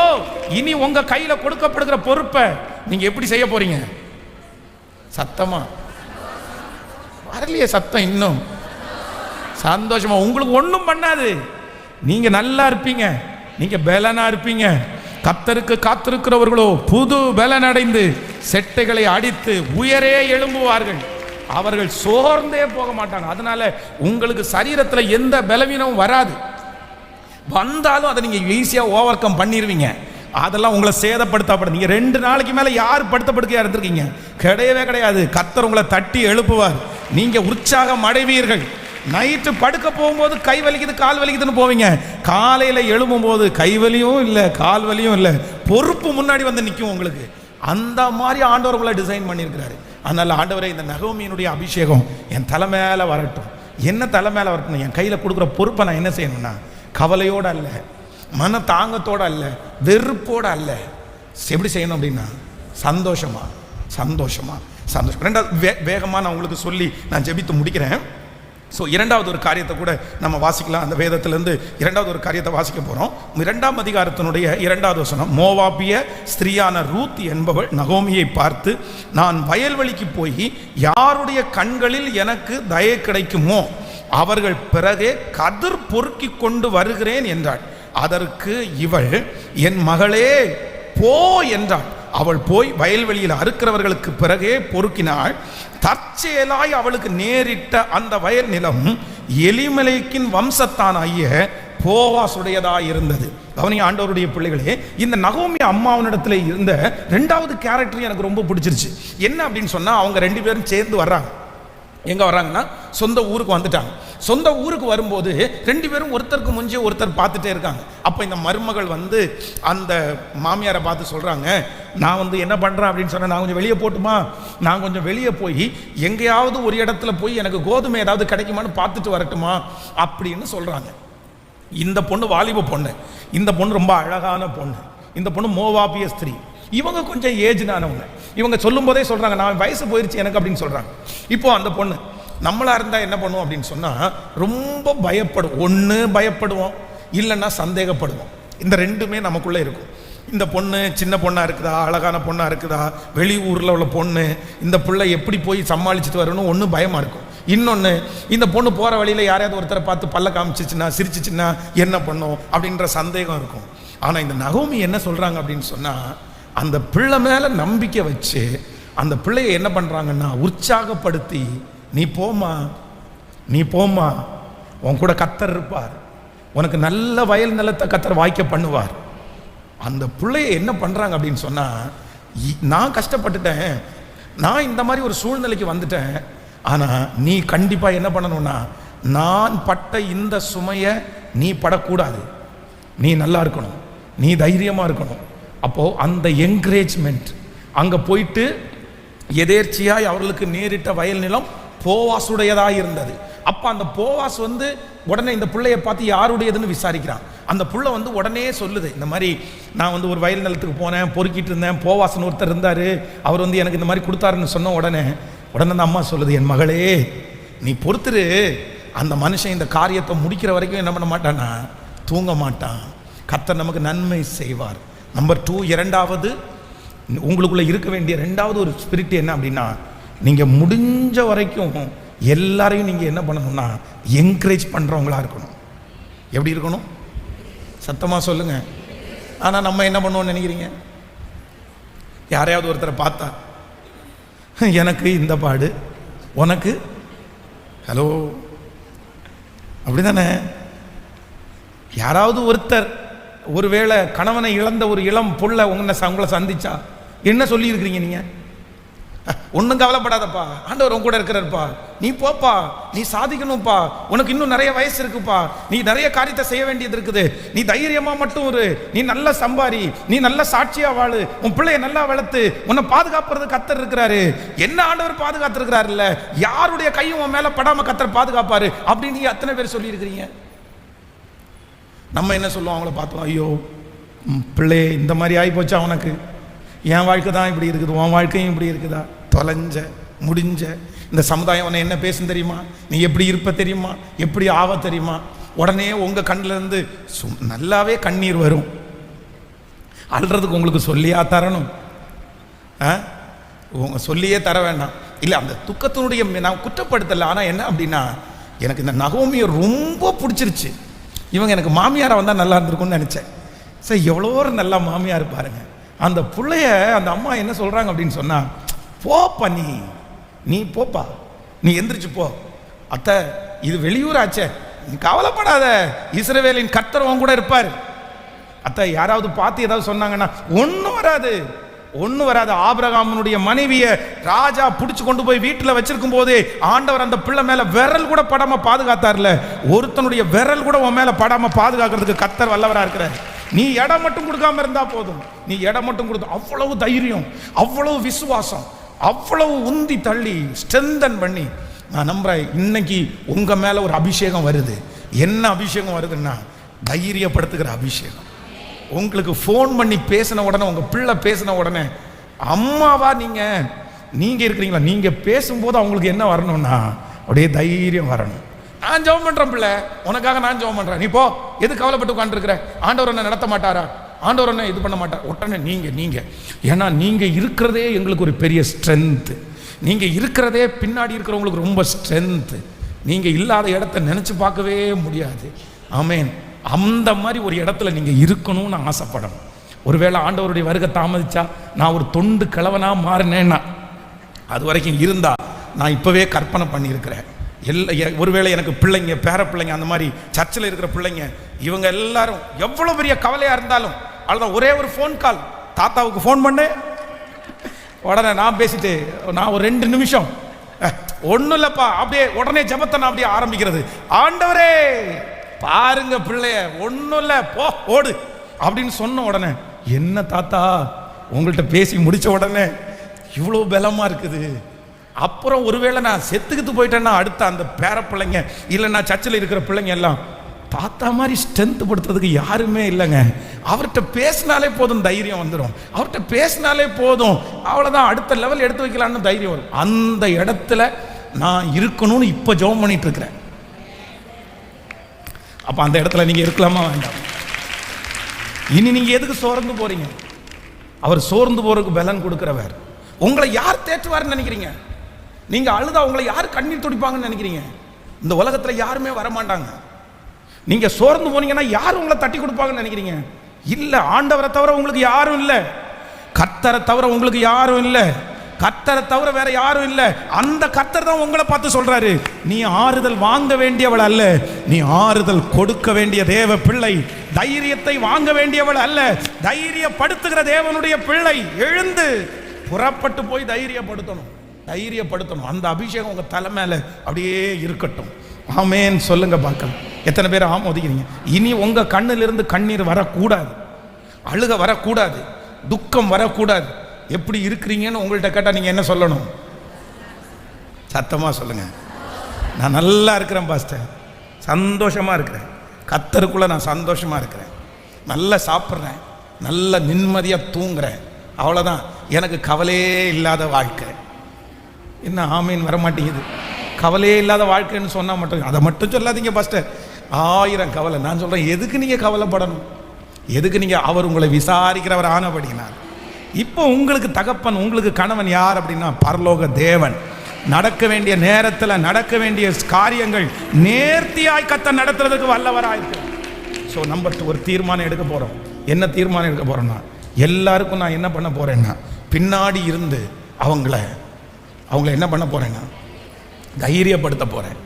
இனி உங்கள் கையில் கொடுக்கப்படுகிற பொறுப்பை நீங்கள் எப்படி செய்ய போறீங்க? சத்தமா வரலையே சத்தம் இன்னும். சந்தோஷமா உங்களுக்கு ஒன்றும் பண்ணாது. நீங்க நல்லா இருப்பீங்க, நீங்க பலனா இருப்பீங்க. கர்த்தருக்கு காத்திருக்கிறவர்களோ புது பலன் அடைந்து செட்டைகளை அடித்து உயரே எழும்புவார்கள். அவர்கள் சோர்ந்தே போக மாட்டாங்க. அதனால உங்களுக்கு சரீரத்தில் எந்த பலவீனமும் வராது. வந்தாலும் அதை நீங்க ஈஸியா ஓவர் கம் பண்ணிடுவீங்க. அதெல்லாம் உங்களை சேதப்படுத்தப்படும். நீங்க 2 நாளைக்கு மேல யார் படுத்தப்படுக்கையா இருந்திருக்கீங்க? கிடையவே கிடையாது. கர்த்தர் உங்களை தட்டி எழுப்புவார், நீங்க உற்சாகம் அடைவீர்கள். நைட்டு படுக்க போகும்போது கை வலிக்குது கால் வலிக்குதுன்னு போவீங்க, காலையில் எழும்பும் போது கை வலியும் இல்லை கால் வலியும் இல்லை, பொறுப்பு முன்னாடி வந்து நிற்கும் உங்களுக்கு. அந்த மாதிரி ஆண்டவர் உங்களை டிசைன் பண்ணியிருக்கிறாரு. அதனால ஆண்டவரே, இந்த நகோமியினுடைய அபிஷேகம் என் தலை மேலே வரட்டும். என்ன தலை மேலே வரட்டும்? என் கையில் கொடுக்குற பொறுப்பை நான் என்ன செய்யணும்னா கவலையோடு அல்ல, மன தாங்கத்தோடு அல்ல, வெறுப்போடு அல்ல. எப்படி செய்யணும் அப்படின்னா சந்தோஷமா சந்தோஷமா சந்தோஷம். ரெண்டாவது வேகமாக நான் உங்களுக்கு சொல்லி நான் ஜெபித்து முடிக்கிறேன். ஸோ இரண்டாவது ஒரு காரியத்தை கூட நம்ம வாசிக்கலாம். அந்த வேதத்திலேருந்து இரண்டாவது ஒரு காரியத்தை வாசிக்க போகிறோம். 2ஆம் அதிகாரத்தினுடைய 2வது வசனம். மோவாபிய ஸ்திரீயான ரூத் என்பவள் நகோமியை பார்த்து, நான் வயல்வெளிக்கு போய் யாருடைய கண்களில் எனக்கு தயை கிடைக்குமோ அவர்கள் பிறகே கதிர் பொறுக்கி கொண்டு வருகிறேன் என்றாள். அதற்கு இவள், என் மகளே போ என்றாள். அவள் போய் வயல்வெளியில் அறுக்கிறவர்களுக்கு பிறகே பொறுக்கினாள். தற்செயலாய் அவளுக்கு நேரிட்ட அந்த வயல் நிலம் எலிமெலேக்கின் வம்சத்தானாகிய போவாசுடையதாய் இருந்தது. கவனி ஆண்டவருடைய பிள்ளைகளே, இந்த நகோமி அம்மாவனிடத்துல இருந்த 2வது கேரக்டர் எனக்கு ரொம்ப பிடிச்சிருச்சு. என்ன அப்படின்னு சொன்னா, அவங்க 2 பேரும் சேர்ந்து வர்றாங்க. எங்கே வர்றாங்கன்னா சொந்த ஊருக்கு வந்துட்டாங்க. சொந்த ஊருக்கு வரும்போது 2 பேரும் ஒருத்தருக்கு முஞ்சே ஒருத்தர் பார்த்துட்டே இருக்காங்க. அப்போ இந்த மருமகள் வந்து அந்த மாமியாரை பார்த்து சொல்கிறாங்க, நான் வந்து என்ன பண்ணுறேன் அப்படின்னு சொன்னேன், நான் கொஞ்சம் வெளியே போட்டுமா, நான் கொஞ்சம் வெளியே போய் எங்கேயாவது ஒரு இடத்துல போய் எனக்கு கோதுமை ஏதாவது கிடைக்குமான்னு பார்த்துட்டு வரட்டுமா அப்படின்னு சொல்கிறாங்க. இந்த பொண்ணு வாலிப பொண்ணு, இந்த பொண்ணு ரொம்ப அழகான பொண்ணு, இந்த பொண்ணு மோவாபிய ஸ்திரீ. இவங்க கொஞ்சம் ஏஜ்னானவங்க. இவங்க சொல்லும் போதே சொல்கிறாங்க, நான் வயசு போயிடுச்சு எனக்கு அப்படின்னு சொல்கிறாங்க. இப்போ அந்த பொண்ணு நம்மளாக இருந்தால் என்ன பண்ணுவோம் அப்படின்னு சொன்னால், ரொம்ப பயப்படுவோம். ஒன்று பயப்படுவோம், இல்லைன்னா சந்தேகப்படுவோம். இந்த 2மே நமக்குள்ளே இருக்கும். இந்த பொண்ணு சின்ன பொண்ணாக இருக்குதா, அழகான பொண்ணாக இருக்குதா, வெளியூரில் உள்ள பொண்ணு, இந்த பிள்ளை எப்படி போய் சமாளிச்சுட்டு வரணும் ஒன்று பயமாக இருக்கும். இன்னொன்று, இந்த பொண்ணு போகிற வழியில் யாரையாவது ஒருத்தரை பார்த்து பல்ல காமிச்சிச்சுன்னா சிரிச்சிச்சுன்னா என்ன பண்ணும் அப்படின்ற சந்தேகம் இருக்கும். ஆனால் இந்த நகோமி என்ன சொல்கிறாங்க அப்படின்னு சொன்னால், அந்த பிள்ளை மேலே நம்பிக்கை வச்சு அந்த பிள்ளையை என்ன பண்ணுறாங்கன்னா உற்சாகப்படுத்தி, நீ போமா, நீ போமா, உன் கூட கர்த்தர் இருப்பார், உனக்கு நல்ல வயல் நிலத்தை கர்த்தர் வாய்க்க பண்ணுவார். அந்த பிள்ளையை என்ன பண்ணுறாங்க அப்படின்னு சொன்னால், நான் கஷ்டப்பட்டுட்டேன், நான் இந்த மாதிரி ஒரு சூழ்நிலைக்கு வந்துட்டேன், ஆனால் நீ கண்டிப்பாக என்ன பண்ணணும்னா நான் பட்ட இந்த சுமையை நீ படக்கூடாது, நீ நல்லா இருக்கணும், நீ தைரியமாக இருக்கணும். அப்போது அந்த என்கரேஜ்மெண்ட் அங்கே போயிட்டு எதேர்ச்சியாய் அவர்களுக்கு நேரிட்ட வயல் நிலம் போவாசுடையதாக இருந்தது. அப்போ அந்த போவாஸ் வந்து உடனே இந்த பிள்ளையை பார்த்து யாருடையதுன்னு விசாரிக்கிறான். அந்த பிள்ளை வந்து உடனே சொல்லுது, இந்த மாதிரி நான் வந்து ஒரு வயல் நிலத்துக்கு போனேன், பொறுக்கிட்டு இருந்தேன், போவாசன் ஒருத்தர் இருந்தார், அவர் வந்து எனக்கு இந்த மாதிரி கொடுத்தாருன்னு சொன்ன உடனே அந்த அம்மா சொல்லுது, என் மகளே நீ பொறுத்துரு, அந்த மனுஷன் இந்த காரியத்தை முடிக்கிற வரைக்கும் என்ன பண்ண மாட்டானா, தூங்க மாட்டான், கர்த்தர் நமக்கு நன்மை செய்வார். நம்பர் 2, இரண்டாவது உங்களுக்குள்ள இருக்க வேண்டிய 2வது ஒரு ஸ்பிரிட் என்ன அப்படின்னா, நீங்கள் முடிஞ்ச வரைக்கும் எல்லாரையும் நீங்கள் என்ன பண்ணணும்னா என்கரேஜ் பண்ணுறவங்களா இருக்கணும். எப்படி இருக்கணும்? சத்தமாக சொல்லுங்க. ஆனால் நம்ம என்ன பண்ணுவோம்னு நினைக்கிறீங்க? யாரையாவது ஒருத்தரை பார்த்தா எனக்கு இந்த பாடு, உனக்கு ஹலோ, அப்படிதானே? யாராவது ஒருத்தர் ஒருவேளை கணவனை இழந்த ஒரு இளம் புள்ள உங்களை சந்திச்சா என்ன சொல்லி இருக்கிறீங்க நீங்க? ஒன்றும் கவலைப்படாதப்பா, ஆண்டவர் உன் கூட இருக்கிறார்ப்பா, நீ போப்பா, நீ சாதிக்கணும்ப்பா, உனக்கு இன்னும் நிறைய வயசு இருக்குப்பா, நீ நிறைய காரியத்தை செய்ய வேண்டியது இருக்குது, நீ தைரியமா மட்டும் இரு, நீ நல்ல சம்பாரி, நீ நல்ல சாட்சியா வாழு, உன் பிள்ளைய நல்லா வளர்த்து உன்னை பாதுகாப்புறது கர்த்தர் இருக்கிறாரு. என்ன ஆண்டவர் பாதுகாத்திருக்கிறாரு இல்ல, யாருடைய கையும் உன் மேல படாம கர்த்தர் பாதுகாப்பாரு அப்படின்னு அத்தனை பேர் சொல்லி இருக்கிறீங்க. நம்ம என்ன சொல்லுவோம் அவங்கள பார்த்தோம், ஐயோ பிள்ளை இந்த மாதிரி ஆகி போச்சா உனக்கு, என் வாழ்க்கை தான் இப்படி இருக்குது, உன் வாழ்க்கையும் இப்படி இருக்குதா, தொலைஞ்ச முடிஞ்ச இந்த சமுதாயம் உன்னை என்ன பேசும் தெரியுமா, நீ எப்படி இருப்ப தெரியுமா, எப்படி ஆவ தெரியுமா. உடனே உங்கள் கண்ணில் இருந்து நல்லாவே கண்ணீர் வரும். அழுறதுக்கு உங்களுக்கு சொல்லியா தரணும்? உங்க சொல்லியே தர வேண்டாம். இல்லை, அந்த துக்கத்தினுடைய நான் குற்றப்படுத்தலை. ஆனால் என்ன அப்படின்னா, எனக்கு இந்த நகோமியை ரொம்ப பிடிச்சிருச்சு. இவங்க எனக்கு மாமியாரை வந்தால் நல்லா இருந்திருக்கும்னு நினச்சேன். சார் எவ்வளோ ஒரு நல்லா மாமியார் பாருங்க. அந்த பிள்ளைய அந்த அம்மா என்ன சொல்கிறாங்க அப்படின்னு சொன்னால், போப்பா நீ போப்பா, நீ எந்திரிச்சு போ. அத்தை இது வெளியூர் ஆச்சே, நீ கவலைப்படாத, இஸ்ரவேலின் கர்த்தர் உன் கூட இருப்பார். அத்தை யாராவது பார்த்து ஏதாவது சொன்னாங்கன்னா ஒன்றும் வராது. ஆபிரகாமுடைய மனைவியை ராஜா பிடிச்சு கொண்டு போய் வீட்டில் வச்சிருக்கும் போதே ஆண்டவர் அந்த பிள்ளை மேல விரல் கூட படாம பாதுகாத்தார்ல, ஒருத்தனுடைய விரல் கூட உன் மேல படாம பாதுகாக்கிறதுக்கு கர்த்தர் வல்லவரா இருக்கிறார். நீ இடம் மட்டும் கொடுக்காம இருந்தா போதும். நீ இடம் மட்டும் கொடுத்து, அவ்வளவு தைரியம், அவ்வளவு விசுவாசம், அவ்வளவு உந்தி தள்ளி ஸ்ட்ரென்தன் பண்ணி நான் நம்புறேன். இன்னைக்கு உங்க மேல ஒரு அபிஷேகம் வருது. என்ன அபிஷேகம் வருதுன்னா, தைரியப்படுத்துகிற அபிஷேகம். உங்களுக்கு ஃபோன் பண்ணி பேசின உடனே, உங்க பிள்ளை பேசின உடனே, அம்மாவா நீங்க இருக்கிறீங்களா, நீங்க பேசும்போது அவங்களுக்கு என்ன வரணும்னா அப்படியே தைரியம் வரணும். நான் ஜெபம் பண்றேன் பிள்ளை, உனக்காக நான் ஜெபம் பண்றேன், நீ போ, எது கவலைப்பட்டு உட்காந்துருக்கிற, ஆண்டவர் என்ன நடத்த மாட்டாரா, ஆண்டவர் என்ன இது பண்ண மாட்டார். உடனே நீங்க ஏன்னா நீங்க இருக்கிறதே எங்களுக்கு ஒரு பெரிய ஸ்ட்ரென்த். நீங்க இருக்கிறதே பின்னாடி இருக்கிறவங்களுக்கு ரொம்ப ஸ்ட்ரென்த். நீங்க இல்லாத இடத்த நினைச்சு பார்க்கவே முடியாது. ஆமேன். அந்த மாதிரி ஒரு இடத்துல நீங்க இருக்கணும்னு ஆசைப்படணும். ஒருவேளை ஆண்டவருடைய வருகை தாமதிச்சா, நான் ஒரு தொண்டு கிழவனா மாறினேன்னா, அது வரைக்கும் இருந்தா நான் இப்பவே கற்பனை பண்ணியிருக்கிறேன். ஒருவேளை எனக்கு பிள்ளைங்க, பேர பிள்ளைங்க, அந்த மாதிரி சர்ச்சில் இருக்கிற பிள்ளைங்க, இவங்க எல்லாரும் எவ்வளவு பெரிய கவலையா இருந்தாலும், அதுதான் ஒரே ஒரு ஃபோன் கால், தாத்தாவுக்கு ஃபோன் பண்ணு, உடனே நான் பேசிட்டு நான் ஒரு 2 நிமிஷம் ஒன்றும் இல்லைப்பா, அப்படியே உடனே ஜெபத்தை நான் அப்படியே ஆரம்பிக்கிறது. ஆண்டவரே பாருங்க பிள்ளைய, ஒன்றும் இல்லை, போ ஓடு அப்படின்னு சொன்ன உடனே, என்ன தாத்தா உங்கள்கிட்ட பேசி முடிச்ச உடனே இவ்வளோ பலமா இருக்குது. அப்புறம் ஒருவேளை நான் செத்துக்கிட்டு போயிட்டேன்னா, அடுத்த அந்த பேர பிள்ளைங்க இல்லை நான் சர்ச்சில் இருக்கிற பிள்ளைங்க எல்லாம், தாத்தா மாதிரி ஸ்ட்ரென்த் படுத்துறதுக்கு யாருமே இல்லைங்க, அவர்கிட்ட பேசினாலே போதும், தைரியம் வந்துடும், அவர்கிட்ட பேசினாலே போதும், அவ்வளோதான், அடுத்த லெவல் எடுத்து வைக்கலான்னு தைரியம் வரும். அந்த இடத்துல நான் இருக்கணும்னு இப்போ ஜெபம் பண்ணிட்டு இருக்கிறேன். அப்போ அந்த இடத்துல நீங்கள் இருக்கலாமா வேண்டாம்? இனி நீங்கள் எதுக்கு சோர்ந்து போறீங்க? அவர் சோர்ந்து போறதுக்கு பலன் கொடுக்கிறவர். உங்களை யார் தேற்றுவார்னு நினைக்கிறீங்க? நீங்க அழுதா உங்களை யார் கண்ணீர் துடிப்பாங்கன்னு நினைக்கிறீங்க? இந்த உலகத்தில் யாருமே வரமாட்டாங்க. நீங்க சோர்ந்து போனீங்கன்னா யார் உங்களை தட்டி கொடுப்பாங்கன்னு நினைக்கிறீங்க? இல்ல, ஆண்டவரை தவிர உங்களுக்கு யாரும் இல்லை, கர்த்தரை தவிர உங்களுக்கு யாரும் இல்லை, கர்த்தரை தவிர வேற யாரும் இல்லை. அந்த கர்த்தர் தான் உங்களை பார்த்து சொல்றாரு, நீ ஆறுதல் வாங்க வேண்டியவள் அல்ல, நீ ஆறுதல் கொடுக்க வேண்டிய தேவ பிள்ளை. தைரியத்தை வாங்க வேண்டியவள் அல்ல, தைரியப்படுத்துகிற தேவனுடைய பிள்ளை. எழுந்து புறப்பட்டு போய் தைரியப்படுத்தணும். அந்த அபிஷேகம் உங்க தலை மேல அப்படியே இருக்கட்டும். ஆமேன் சொல்லுங்க பார்க்கலாம். எத்தனை பேர் ஆமோதிக்கிறீங்க? இனி உங்க கண்ணிலிருந்து கண்ணீர் வரக்கூடாது, அழுக வரக்கூடாது, துக்கம் வரக்கூடாது. எப்படி இருக்கிறீங்கன்னு உங்கள்கிட்ட கேட்டால் நீங்கள் என்ன சொல்லணும்? சத்தமாக சொல்லுங்க, நான் நல்லா இருக்கிறேன் பாஸ்டர், சந்தோஷமாக இருக்கிறேன், கர்த்தருக்குள்ளே நான் சந்தோஷமாக இருக்கிறேன், நல்லா சாப்பிட்றேன், நல்ல நிம்மதியாக தூங்குறேன், அவ்வளோதான், எனக்கு கவலையே இல்லாத வாழ்க்கை. என்ன ஆமீன் வரமாட்டேங்குது? கவலையே இல்லாத வாழ்க்கைன்னு சொன்னால் மட்டும், அதை மட்டும் சொல்லாதீங்க பாஸ்டர், 1000 கவலை. நான் சொல்கிறேன், எதுக்கு நீங்கள் கவலைப்படணும்? எதுக்கு நீங்கள்? அவர் உங்களை விசாரிக்கிறவர் ஆனபடினார். இப்போ உங்களுக்கு தகப்பன், உங்களுக்கு கணவன் யார் அப்படின்னா பரலோக தேவன். நடக்க வேண்டிய நேரத்தில் நடக்க வேண்டிய காரியங்கள் நேர்த்தியாய் கர்த்தர் நடத்துறதுக்கு வல்லவராயிருக்கு. ஸோ நம்பர் 2 ஒரு தீர்மானம் எடுக்க போகிறோம். என்ன தீர்மானம் எடுக்க போகிறோம்னா, எல்லாருக்கும் நான் என்ன பண்ண போகிறேன்னா, பின்னாடி இருந்து அவங்கள அவங்கள என்ன பண்ண போகிறேன்னா தைரியப்படுத்த போகிறேன்.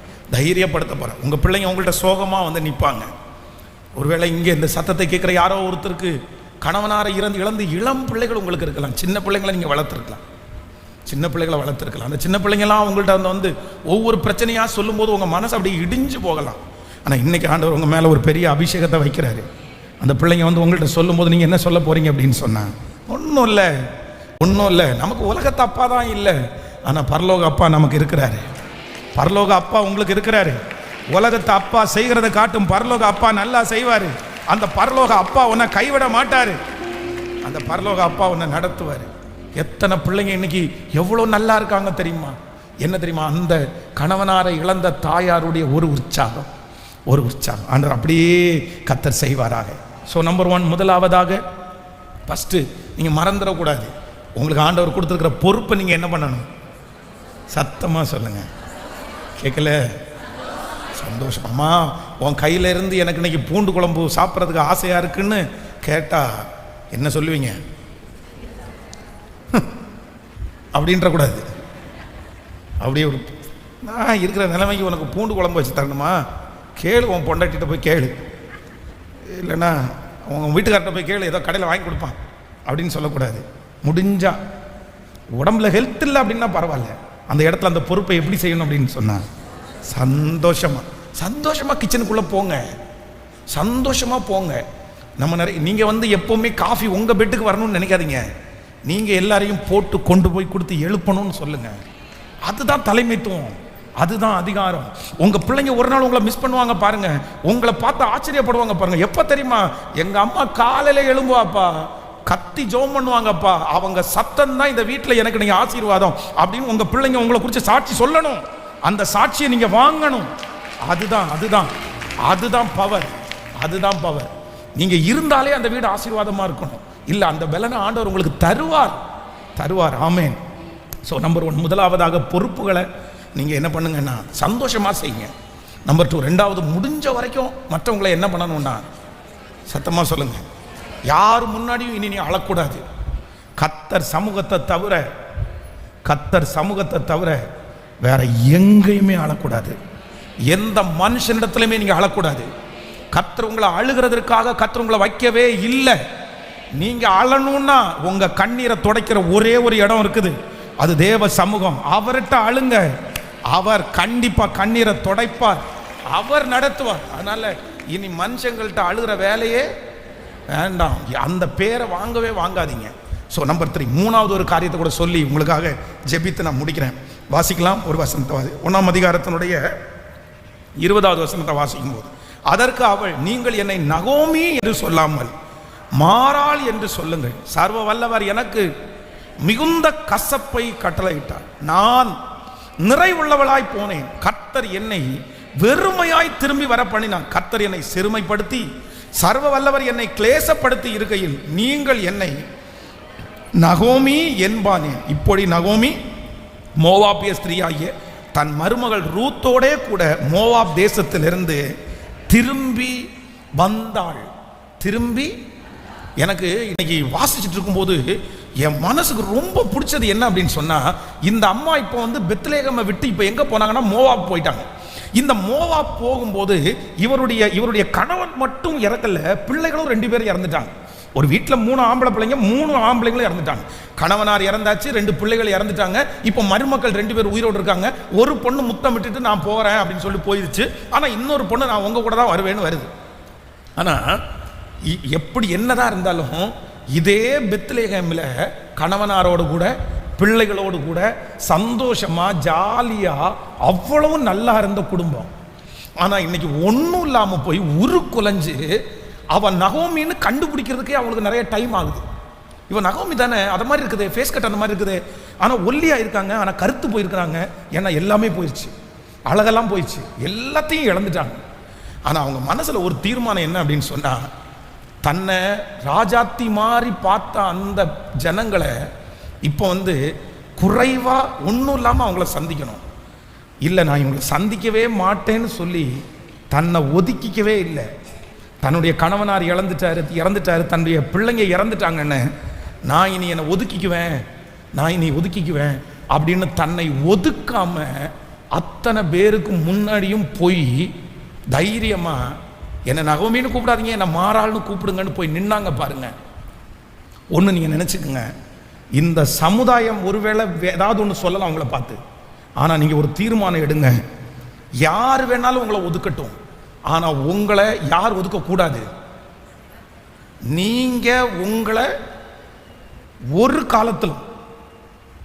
உங்கள் பிள்ளைங்க உங்கள்கிட்ட சோகமாக வந்து நிற்பாங்க. ஒருவேளை இங்கே இந்த சத்தத்தை கேட்குற யாரோ ஒருத்தருக்கு கணவனாரை இழந்து இளம் பிள்ளைகள் உங்களுக்கு இருக்கலாம். சின்ன பிள்ளைங்களை நீங்கள் வளர்த்துருக்கலாம். அந்த சின்ன பிள்ளைங்களாம் உங்கள்கிட்ட வந்து ஒவ்வொரு பிரச்சனையாக சொல்லும்போது உங்கள் மனசு அப்படியே இடிஞ்சு போகலாம். ஆனால் இன்றைக்கி ஆண்டவர் உங்கள் மேலே ஒரு பெரிய அபிஷேகத்தை வைக்கிறாரு. அந்த பிள்ளைங்க வந்து உங்கள்கிட்ட சொல்லும்போது நீங்கள் என்ன சொல்ல போகிறீங்க அப்படின்னு சொன்னாங்க, ஒன்றும் இல்லை, நமக்கு உலகத்து அப்பா தான் இல்லை, ஆனால் பரலோக அப்பா நமக்கு இருக்கிறாரு. பரலோக அப்பா உங்களுக்கு இருக்கிறாரு. உலகத்து அப்பா செய்கிறத காட்டும் பரலோக அப்பா நல்லா செய்வார். அந்த பரலோக அப்பா உன்னை கைவிட மாட்டார். அந்த பரலோக அப்பா உன்னை நடத்துவார். எத்தனை பிள்ளைங்க இன்னைக்கு எவ்வளோ நல்லா இருக்காங்க தெரியுமா? என்ன தெரியுமா? அந்த கணவனாரை இழந்த தாயாருடைய ஒரு உற்சாகம் ஆண்டவர் அப்படியே கர்த்தர் செய்வாராக. ஸோ நம்பர் 1, முதலாவதாக ஃபஸ்ட்டு நீங்கள் மறந்துடக்கூடாது. உங்களுக்கு ஆண்டவர் கொடுத்துருக்கிற பொறுப்பை நீங்கள் என்ன பண்ணணும்? சத்தமாக சொல்லுங்கள். கேட்கல? சந்தோஷமா உன் கையில் இருந்து எனக்கு இன்னைக்கு பூண்டு குழம்பு சாப்பிட்றதுக்கு ஆசையாக இருக்குன்னு கேட்டால் என்ன சொல்லுவீங்க? அப்படின்ற கூடாது. அப்படியே ஒரு நான் இருக்கிற நிலைமைக்கு உனக்கு பூண்டு குழம்பு வச்சு தரணுமா? கேளு, உன் பொண்டாட்டிகிட்ட போய் கேளு, இல்லைன்னா உங்கள் வீட்டுக்கார்ட்ட போய் கேளு, ஏதோ கடையில் வாங்கி கொடுப்பான் அப்படின்னு சொல்லக்கூடாது. முடிஞ்சா உடம்புல ஹெல்த் இல்லை அப்படின்னா பரவாயில்ல, அந்த இடத்துல அந்த பொறுப்பை எப்படி செய்யணும் அப்படின்னு சொன்னால் சந்தோஷமாக கிச்சனுக்குள்ளே போங்க. நம்ம நீங்கள் வந்து எப்போவுமே காஃபி உங்கள் பெட்டுக்கு வரணும்னு நினைக்காதீங்க. நீங்கள் எல்லாரையும் போட்டு கொண்டு போய் கொடுத்து எழுப்பணும்னு சொல்லுங்கள். அதுதான் தலைமைத்துவம், அதுதான் அதிகாரம். உங்கள் பிள்ளைங்க ஒரு நாள் உங்களை மிஸ் பண்ணுவாங்க பாருங்க, உங்களை பார்த்து ஆச்சரியப்படுவாங்க பாருங்க. எப்போ தெரியுமா? எங்கள் அம்மா காலையில் எழும்புவாப்பா, கத்தி ஜோம் பண்ணுவாங்கப்பா, அவங்க சத்தம் தான் இந்த வீட்டில் எனக்கு நீங்கள் ஆசீர்வாதம் அப்படின்னு உங்கள் பிள்ளைங்க உங்களை குறித்து சாட்சி சொல்லணும். அந்த சாட்சியை நீங்கள் வாங்கணும். அதுதான் பவர். நீங்கள் இருந்தாலே அந்த வீடு ஆசீர்வாதமாக இருக்கணும். இல்லை, அந்த பலனை ஆண்டவர் உங்களுக்கு தருவார். ஆமேன். ஸோ நம்பர் 1, முதலாவதாக பொறுப்புகளை நீங்கள் என்ன பண்ணுங்கன்னா சந்தோஷமாக செய்யுங்க. நம்பர் 2, ரெண்டாவது முடிஞ்ச வரைக்கும் மற்றவங்களை என்ன பண்ணணும்னா சத்தமாக சொல்லுங்கள், யார் முன்னாடியும் இனி நீ அழக்கூடாது. கர்த்தர் சமூகத்தை தவிர வேற எங்கேயுமே அழக்கூடாது. எந்த மனுஷனிடத்துலையுமே நீங்கள் அழக்கூடாது. கர்த்தர் உங்களை அழுகிறதற்காக கர்த்தர் உங்களை வைக்கவே இல்லை. நீங்கள் அழணும்னா உங்கள் கண்ணீரை துடைக்கிற ஒரே ஒரு இடம் இருக்குது, அது தேவ சமூகம். அவர்கிட்ட அழுங்க, அவர் கண்டிப்பாக கண்ணீரை துடைப்பார், அவர் நடத்துவார். அதனால இனி மனுஷங்கள்கிட்ட அழுகிற வேலையே வேண்டாம், அந்த பேரை வாங்காதீங்க. ஸோ நம்பர் 3, மூணாவது ஒரு காரியத்தை கூட சொல்லி உங்களுக்காக ஜெபித்து நான் முடிக்கிறேன். வாசிக்கலாம். ஒரு வசனத்தை 1ஆம் அதிகாரத்தினுடைய 20வது வசனத்தை வாசிக்கும் போது, அதற்கு அவள், நீங்கள் என்னை நகோமி என்று சொல்லாமல் மாறாள் என்று சொல்லுங்கள். சர்வ வல்லவர் எனக்கு மிகுந்த கசப்பை கட்டளையிட்டார், நான் நிறைவுள்ளவளாய் போனேன். கர்த்தர் என்னை வெறுமையாய் திரும்பி வர பண்ணினான். கர்த்தர் என்னை சிறுமைப்படுத்தி சர்வ வல்லவர் என்னை கிளேசப்படுத்தி இருக்கையில் நீங்கள் என்னை நகோமி என்பானேன். இப்படி நகோமி மோவாபிய ஸ்திரீயாகிய தன் மருமகள் ரூத்தோடே கூட மோவாப் தேசத்திலிருந்து திரும்பி வந்தாள். எனக்கு இன்னைக்கு வாசிச்சுட்டு இருக்கும்போது என் மனசுக்கு ரொம்ப பிடிச்சது என்ன அப்படின்னு சொன்னா, இந்த அம்மா இப்போ வந்து பெத்லேகமை விட்டு இப்போ எங்க போனாங்கன்னா மோவாப் போயிட்டாங்க. இந்த மோவாப் போகும்போது இவருடைய கணவன் மட்டும் இறக்கல, பிள்ளைகளும் 2 பேரும் இறந்துட்டாங்க. ஒரு வீட்டில் 3 ஆம்பளை பிள்ளைங்க, 3 ஆம்பளைங்களும் இறந்துட்டாங்க. கணவனார் இறந்தாச்சு, 2 பிள்ளைகள் இறந்துட்டாங்க. இப்போ மருமக்கள் 2 பேர் உயிரோடு இருக்காங்க. ஒரு பொண்ணு முத்தம் விட்டுட்டு நான் போறேன் அப்படின்னு சொல்லி போயிடுச்சு. ஆனால் இன்னொரு பொண்ணு நான் உங்க கூட தான் வருவேன்னு வருது. ஆனால் எப்படி என்னதான் இருந்தாலும் இதே பெத்லேகேமில் கணவனாரோடு கூட பிள்ளைகளோடு கூட சந்தோஷமா ஜாலியா அவ்வளவு நல்லா இருந்த குடும்பம். ஆனால் இன்னைக்கு ஒன்றும் இல்லாமல் போய் உருக்குலைஞ்சு அவன் நகோமின்னு கண்டுபிடிக்கிறதுக்கே அவங்களுக்கு நிறைய டைம் ஆகுது. இவன் நகோமி தானே, அது மாதிரி இருக்குது, ஃபேஸ் கட் அந்த மாதிரி இருக்குது. ஆனால் ஒல்லியாக இருக்காங்க, ஆனால் கருத்து போயிருக்கிறாங்க. ஏன்னா எல்லாமே போயிடுச்சு, அழகெல்லாம் போயிடுச்சு, எல்லாத்தையும் இழந்துட்டாங்க. ஆனால் அவங்க மனசில் ஒரு தீர்மானம் என்ன அப்படின்னு சொன்னால், தன்னை ராஜாத்தி மாதிரி பார்த்த அந்த ஜனங்களை இப்போ வந்து குறைவாக ஒன்றும் இல்லாமல் அவங்கள சந்திக்கணும். இல்லை, நான் இவங்களை சந்திக்கவே மாட்டேன்னு சொல்லி தன்னை ஒதுக்கிக்கவே இல்லை. தன்னுடைய கணவனார் இறந்துட்டாரு, தன்னுடைய பிள்ளைங்க இறந்துட்டாங்கன்னு நான் இனி ஒதுக்கிக்குவேன், அப்படின்னு தன்னை ஒதுக்காம அத்தனை பேருக்கு முன்னாடியும் போய் தைரியமா என்னை நகோமின்னு கூப்பிடாதீங்க, என்னை மாறாள்னு கூப்பிடுங்கன்னு போய் நின்னாங்க பாருங்க. ஒன்று நீங்கள் நினச்சிக்கோங்க, இந்த சமுதாயம் ஒருவேளை ஏதாவது ஒன்று சொல்லலாம் அவங்கள பார்த்து, ஆனால் நீங்கள் ஒரு தீர்மானம் எடுங்க, யார் வேணாலும் உங்களை ஒதுக்கட்டும், ஆனால் உங்களை யார் ஒதுக்கக்கூடாது. நீங்கள் உங்களை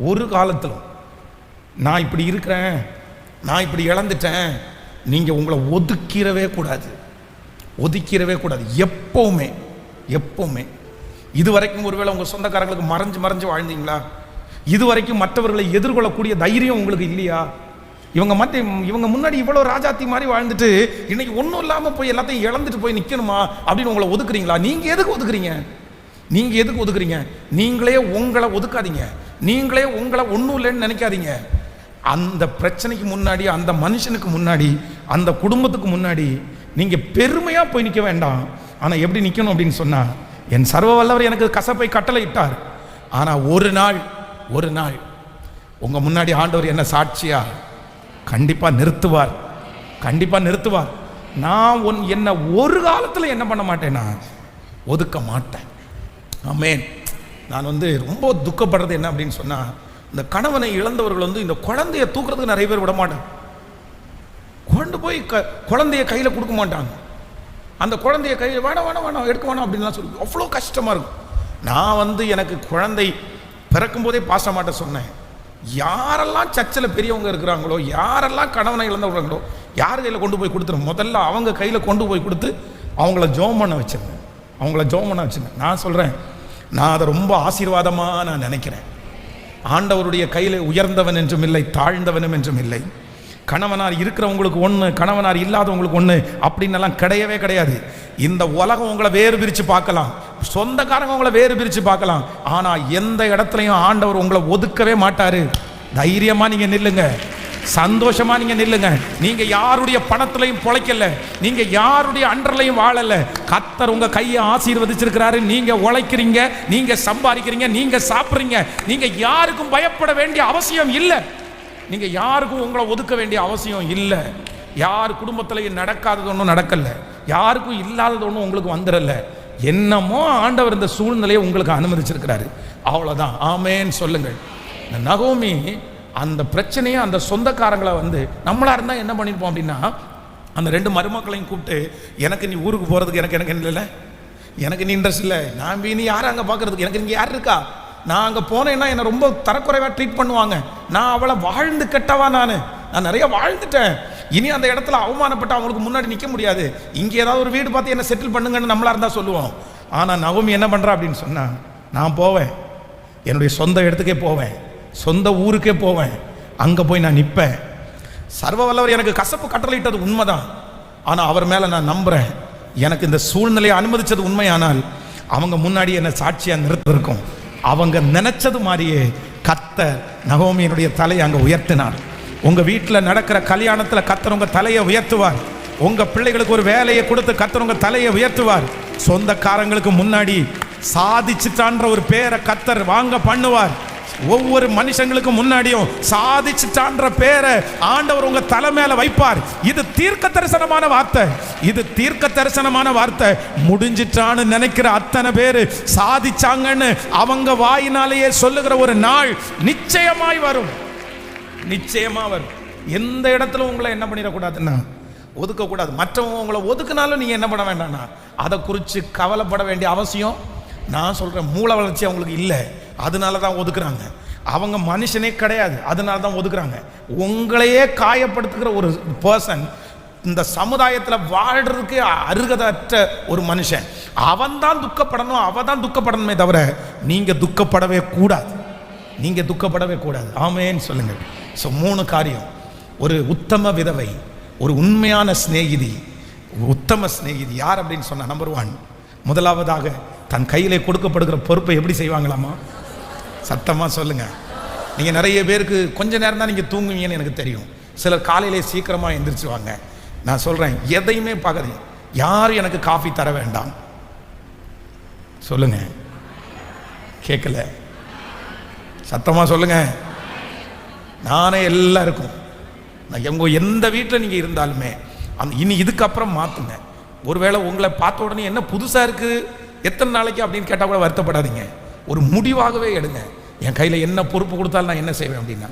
ஒரு காலத்திலும் நான் இப்படி இருக்கிறேன், நான் இப்படி இழந்துட்டேன், நீங்கள் உங்களை ஒதுக்கிடவே கூடாது. எப்பவுமே இதுவரைக்கும் ஒருவேளை உங்கள் சொந்தக்காரங்களுக்கு மறைஞ்சு வாழ்ந்தீங்களா? இதுவரைக்கும் மற்றவர்களை எதிர்கொள்ளக்கூடிய தைரியம் உங்களுக்கு இல்லையா? இவங்க முன்னாடி இவ்வளோ ராஜாத்தி மாதிரி வாழ்ந்துட்டு இன்னைக்கு ஒன்றும் இல்லாமல் போய் எல்லாத்தையும் இழந்துட்டு போய் நிற்கணுமா அப்படின்னு உங்களை ஒதுக்குறீங்களா? நீங்கள் எதுக்கு ஒதுக்குறீங்க? நீங்களே உங்களை ஒதுக்காதீங்க, நீங்களே உங்களை ஒன்றும் இல்லைன்னு நினைக்காதீங்க. அந்த பிரச்சனைக்கு முன்னாடி, அந்த மனுஷனுக்கு முன்னாடி, அந்த குடும்பத்துக்கு முன்னாடி நீங்கள் பெருமையாக போய் நிற்க வேண்டாம். ஆனால் எப்படி நிற்கணும் அப்படின்னு சொன்னால், என் சர்வ வல்லவர் எனக்கு கசப்பை கட்டளை இட்டார், ஆனால் ஒரு நாள் உங்கள் முன்னாடி ஆண்டவர் என்ன சாட்சியா கண்டிப்பாக நிறுத்துவார். நான் என்ன ஒரு காலத்தில் என்ன பண்ண மாட்டேன்னா ஒதுக்க மாட்டேன். ஆமென். நான் ரொம்ப துக்கப்படுறது என்ன அப்படின்னு சொன்னால், இந்த கணவனை இழந்தவர்கள் இந்த குழந்தைய தூக்குறதுக்கு நிறைய பேர் விட மாட்டாங்க. கொண்டு போய் குழந்தைய கையில் கொடுக்க மாட்டாங்க. அந்த குழந்தைய கையில் வேணாம் எடுக்க வேணாம் அப்படின்லாம் சொல்லி அவ்வளோ கஷ்டமாக இருக்கும். நான் எனக்கு குழந்தை பிறக்கும் போதே பாசமாட்ட சொன்னேன், யாரெல்லாம் சர்ச்சில் பெரியவங்க இருக்கிறாங்களோ, யாரெல்லாம் கணவனை இழந்தவர்களோ, யார் கையில் கொண்டு போய் கொடுத்துரும், முதல்ல அவங்க கையில் கொண்டு போய் கொடுத்து அவங்கள ஜெபம் பண்ண வச்சிருந்தேன். நான் சொல்கிறேன், நான் அதை ரொம்ப ஆசீர்வாதமாக நான் நினைக்கிறேன். ஆண்டவருடைய கையில் உயர்ந்தவன் என்றும் இல்லை, தாழ்ந்தவனும் என்றும் இல்லை. கணவனார் இருக்கிறவங்களுக்கு ஒன்று, கணவனார் இல்லாதவங்களுக்கு ஒன்று அப்படின்னெல்லாம் கிடையவே கிடையாது. இந்த உலகம் உங்களை வேறு பிரித்து பார்க்கலாம், சொந்தக்காரங்க உங்களை வேறு பிரித்து பார்க்கலாம், ஆனால் எந்த இடத்துலையும் ஆண்டவர் உங்களை ஒதுக்கவே மாட்டார். தைரியமாக நீங்கள் நில்லுங்க, சந்தோஷமாக நீங்கள் நில்லுங்க. நீங்கள் யாருடைய பணத்திலையும் பொழைக்கல, நீங்கள் யாருடைய அன்றலையும் வாழலை. கர்த்தர் உங்கள் கையை ஆசீர்வதிச்சிருக்கிறாரு. நீங்கள் உழைக்கிறீங்க, நீங்கள் சம்பாதிக்கிறீங்க, நீங்கள் சாப்பிட்றீங்க. நீங்கள் யாருக்கும் பயப்பட வேண்டிய அவசியம் இல்லை. நீங்கள் யாருக்கும் உங்களை ஒதுக்க வேண்டிய அவசியம் இல்லை. யார் குடும்பத்திலையும் நடக்காதது ஒன்றும் நடக்கல, யாருக்கும் இல்லாதது ஒன்றும் உங்களுக்கு வந்துடல. என்னமோ ஆண்டவர் இந்த சூழ்நிலையை உங்களுக்கு அனுமதிச்சிருக்கிறாரு, அவ்வளோதான். ஆமேன்னு சொல்லுங்கள். நகோமி அந்த பிரச்சனையை, அந்த சொந்தக்காரங்களை நம்மளா இருந்தால் என்ன பண்ணியிருப்போம் அப்படின்னா, அந்த 2 மருமக்களையும் கூப்பிட்டு, எனக்கு நீ ஊருக்கு போகிறதுக்கு எனக்கு இல்லை, எனக்கு நீ இன்ட்ரெஸ்ட் இல்லை, நான் நீ யாரை அங்கே பார்க்கறதுக்கு, எனக்கு இங்கே யார் இருக்கா, நான் அங்கே போனேன்னா என்னை ரொம்ப தரக்குறைவாக ட்ரீட் பண்ணுவாங்க, நான் அவளை வாழ்ந்து கெட்டவா, நான் நிறைய வாழ்ந்துட்டேன், இனி அந்த இடத்துல அவமானப்பட்டு அவங்களுக்கு முன்னாடி நிற்க முடியாது, இங்கே ஏதாவது ஒரு வீடு பார்த்து என்ன செட்டில் பண்ணுங்கன்னு நம்மளா இருந்தால் சொல்லுவோம். ஆனால் நகோமி என்ன பண்ணுறா அப்படின்னு சொன்னால், நான் போவேன், என்னுடைய சொந்த இடத்துக்கே போவேன், சொந்த ஊருக்கே போவேன், அங்கே போய் நான் நிற்பேன். சர்வ வல்லவர் எனக்கு கசப்பு கட்டளையிட்டது உண்மைதான், ஆனால் அவர் மேலே நான் நம்புகிறேன். எனக்கு இந்த சூழ்நிலையை அனுமதித்தது உண்மையானால் அவங்க முன்னாடி என்னை சாட்சியாக நிறுத்திருக்கும். அவங்க நினைச்சது மாதிரியே கர்த்தர் நகோமியினுடைய தலையை அங்கே உயர்த்தினார். உங்கள் வீட்டில் நடக்கிற கல்யாணத்தில் கர்த்தர் உங்கள் தலையை உயர்த்துவார். உங்கள் பிள்ளைகளுக்கு ஒரு வேலையை கொடுத்து கர்த்தர் உங்கள் தலையை உயர்த்துவார். சொந்தக்காரங்களுக்கு முன்னாடி சாதிச்சுட்டான்ற ஒரு பேரை கர்த்தர் வாங்க பண்ணுவார். ஒவ்வொரு மனுஷங்களுக்கு முன்னாடியும் சாதிச்சுட்டான்ற பேரை ஆண்டவர் உங்க தலை மேல வைப்பார். இது தீர்க்க தரிசனமான வார்த்தை. முடிஞ்சிட்டான்னு நினைக்கிற அத்தனை பேரு சாதிச்சாங்கன்னு அவங்க வாயினாலேயே சொல்லுகிற ஒரு நாள் நிச்சயமா வரும். எந்த இடத்துல உங்களை என்ன பண்ணிடக்கூடாதுன்னா ஒதுக்கக்கூடாது. மற்றவங்க உங்களை ஒதுக்குனாலும் நீங்க என்ன பண்ண வேண்டாம்னா அதை குறித்து கவலைப்பட வேண்டிய அவசியம், நான் சொல்றேன், மூளை வளர்ச்சி அவங்களுக்கு இல்லை, அதனால தான் ஒதுக்குறாங்க. அவங்க மனுஷனே கிடையாது, அதனால தான் ஒதுக்குறாங்க. உங்களையே காயப்படுத்துகிற ஒரு பர்சன் இந்த சமுதாயத்தில் வாழ்றதுக்கு அருகதற்ற ஒரு மனுஷன், அவன் தான் துக்கப்படணுமே தவிர நீங்க துக்கப்படவே கூடாது. ஆமேன்னு சொல்லுங்க. ஸோ 3 காரியம். ஒரு உத்தம விதவை, ஒரு உண்மையான சிநேகிதி, உத்தம சிநேகிதி யார் அப்படின்னு சொன்னா, நம்பர் 1, முதலாவதாக தன் கையிலே கொடுக்கப்படுகிற பொறுப்பை எப்படி செய்வாங்களாமா? சத்தமாக சொல்லுங்க. நீங்கள் நிறைய பேருக்கு கொஞ்ச நேரம் தான் நீங்கள் தூங்குவீங்கன்னு எனக்கு தெரியும். சிலர் காலையிலே சீக்கிரமாக எந்திரிச்சுவாங்க. நான் சொல்கிறேன், எதையுமே பார்க்காதீங்க. யாரும் எனக்கு காஃபி தர வேண்டாம் சொல்லுங்க. கேட்கல? சத்தமாக சொல்லுங்க. நானே எல்லாருக்கும் எந்த வீட்டில் நீங்கள் இருந்தாலுமே இனி இதுக்கப்புறம் மாற்றுங்க. ஒருவேளை உங்களை பார்த்த உடனே என்ன புதுசாக இருக்குது, எத்தனை நாளைக்கு அப்படின்னு கேட்டால் கூட வருத்தப்படாதீங்க. ஒரு முடிவாகவே எடுங்க. என் கையில் என்ன பொறுப்பு கொடுத்தாலும் நான் என்ன செய்வேன் அப்படின்னா,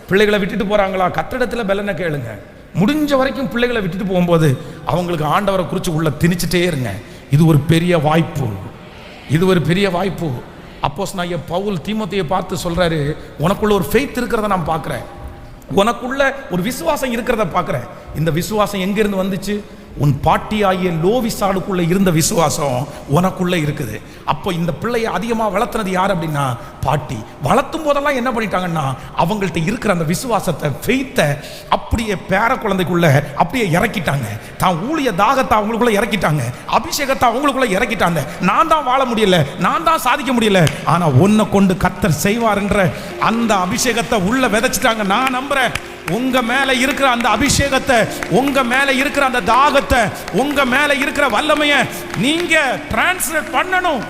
பிள்ளைகளை விட்டுட்டு போகிறாங்களா, கத்திடத்தில் பெலனை கேளுங்க. முடிஞ்ச வரைக்கும் பிள்ளைகளை விட்டுட்டு போகும்போது அவங்களுக்கு ஆண்டவரை குறித்து உள்ள திணிச்சிட்டே இருங்க. இது ஒரு பெரிய வாய்ப்பு, இது ஒரு பெரிய வாய்ப்பு. அப்போஸ்தலனாகிய பவுல் தீமோத்தேயை பார்த்து சொல்கிறாரு, உனக்குள்ள ஒரு ஃபெய்த் இருக்கிறத நான் பார்க்குறேன், உனக்குள்ள ஒரு விசுவாசம் இருக்கிறத பார்க்குறேன். இந்த விசுவாசம் எங்கேருந்து வந்துச்சு? உன் பாட்டியாகிய லோவிசாளுக்குள்ள இருந்த விசுவாசம் உனக்குள்ள இருக்குது. அப்போ இந்த பிள்ளையை அதிகமாக வளர்த்துனது யார் அப்படின்னா பாட்டி. வளர்த்தும் போதெல்லாம் என்ன பண்ணிட்டாங்கன்னா அவங்கள்ட்ட இருக்கிற அந்த விசுவாசத்தை, ஃபெய்த்தை அப்படியே பேர குழந்தைக்குள்ள அப்படியே இறக்கிட்டாங்க. தான் ஊழிய தாகத்தை அவங்களுக்குள்ள இறக்கிட்டாங்க, அபிஷேகத்தை அவங்களுக்குள்ள இறக்கிட்டாங்க. நான் தான் வாழ முடியல, நான் தான் சாதிக்க முடியல, ஆனா உன்னை கொண்டு கர்த்தர் செய்வார்ன்ற அந்த அபிஷேகத்தை உள்ள விதைச்சிட்டாங்க. நான் நம்புறேன் உங்க மேல இருக்கிற அந்த அபிஷேகத்தை, உங்க மேல இருக்கிற அந்த தாகத்தை, உங்க மேல இருக்கிற வல்லமையை நீங்க டிரான்ஸ்லேட் பண்ணணும்.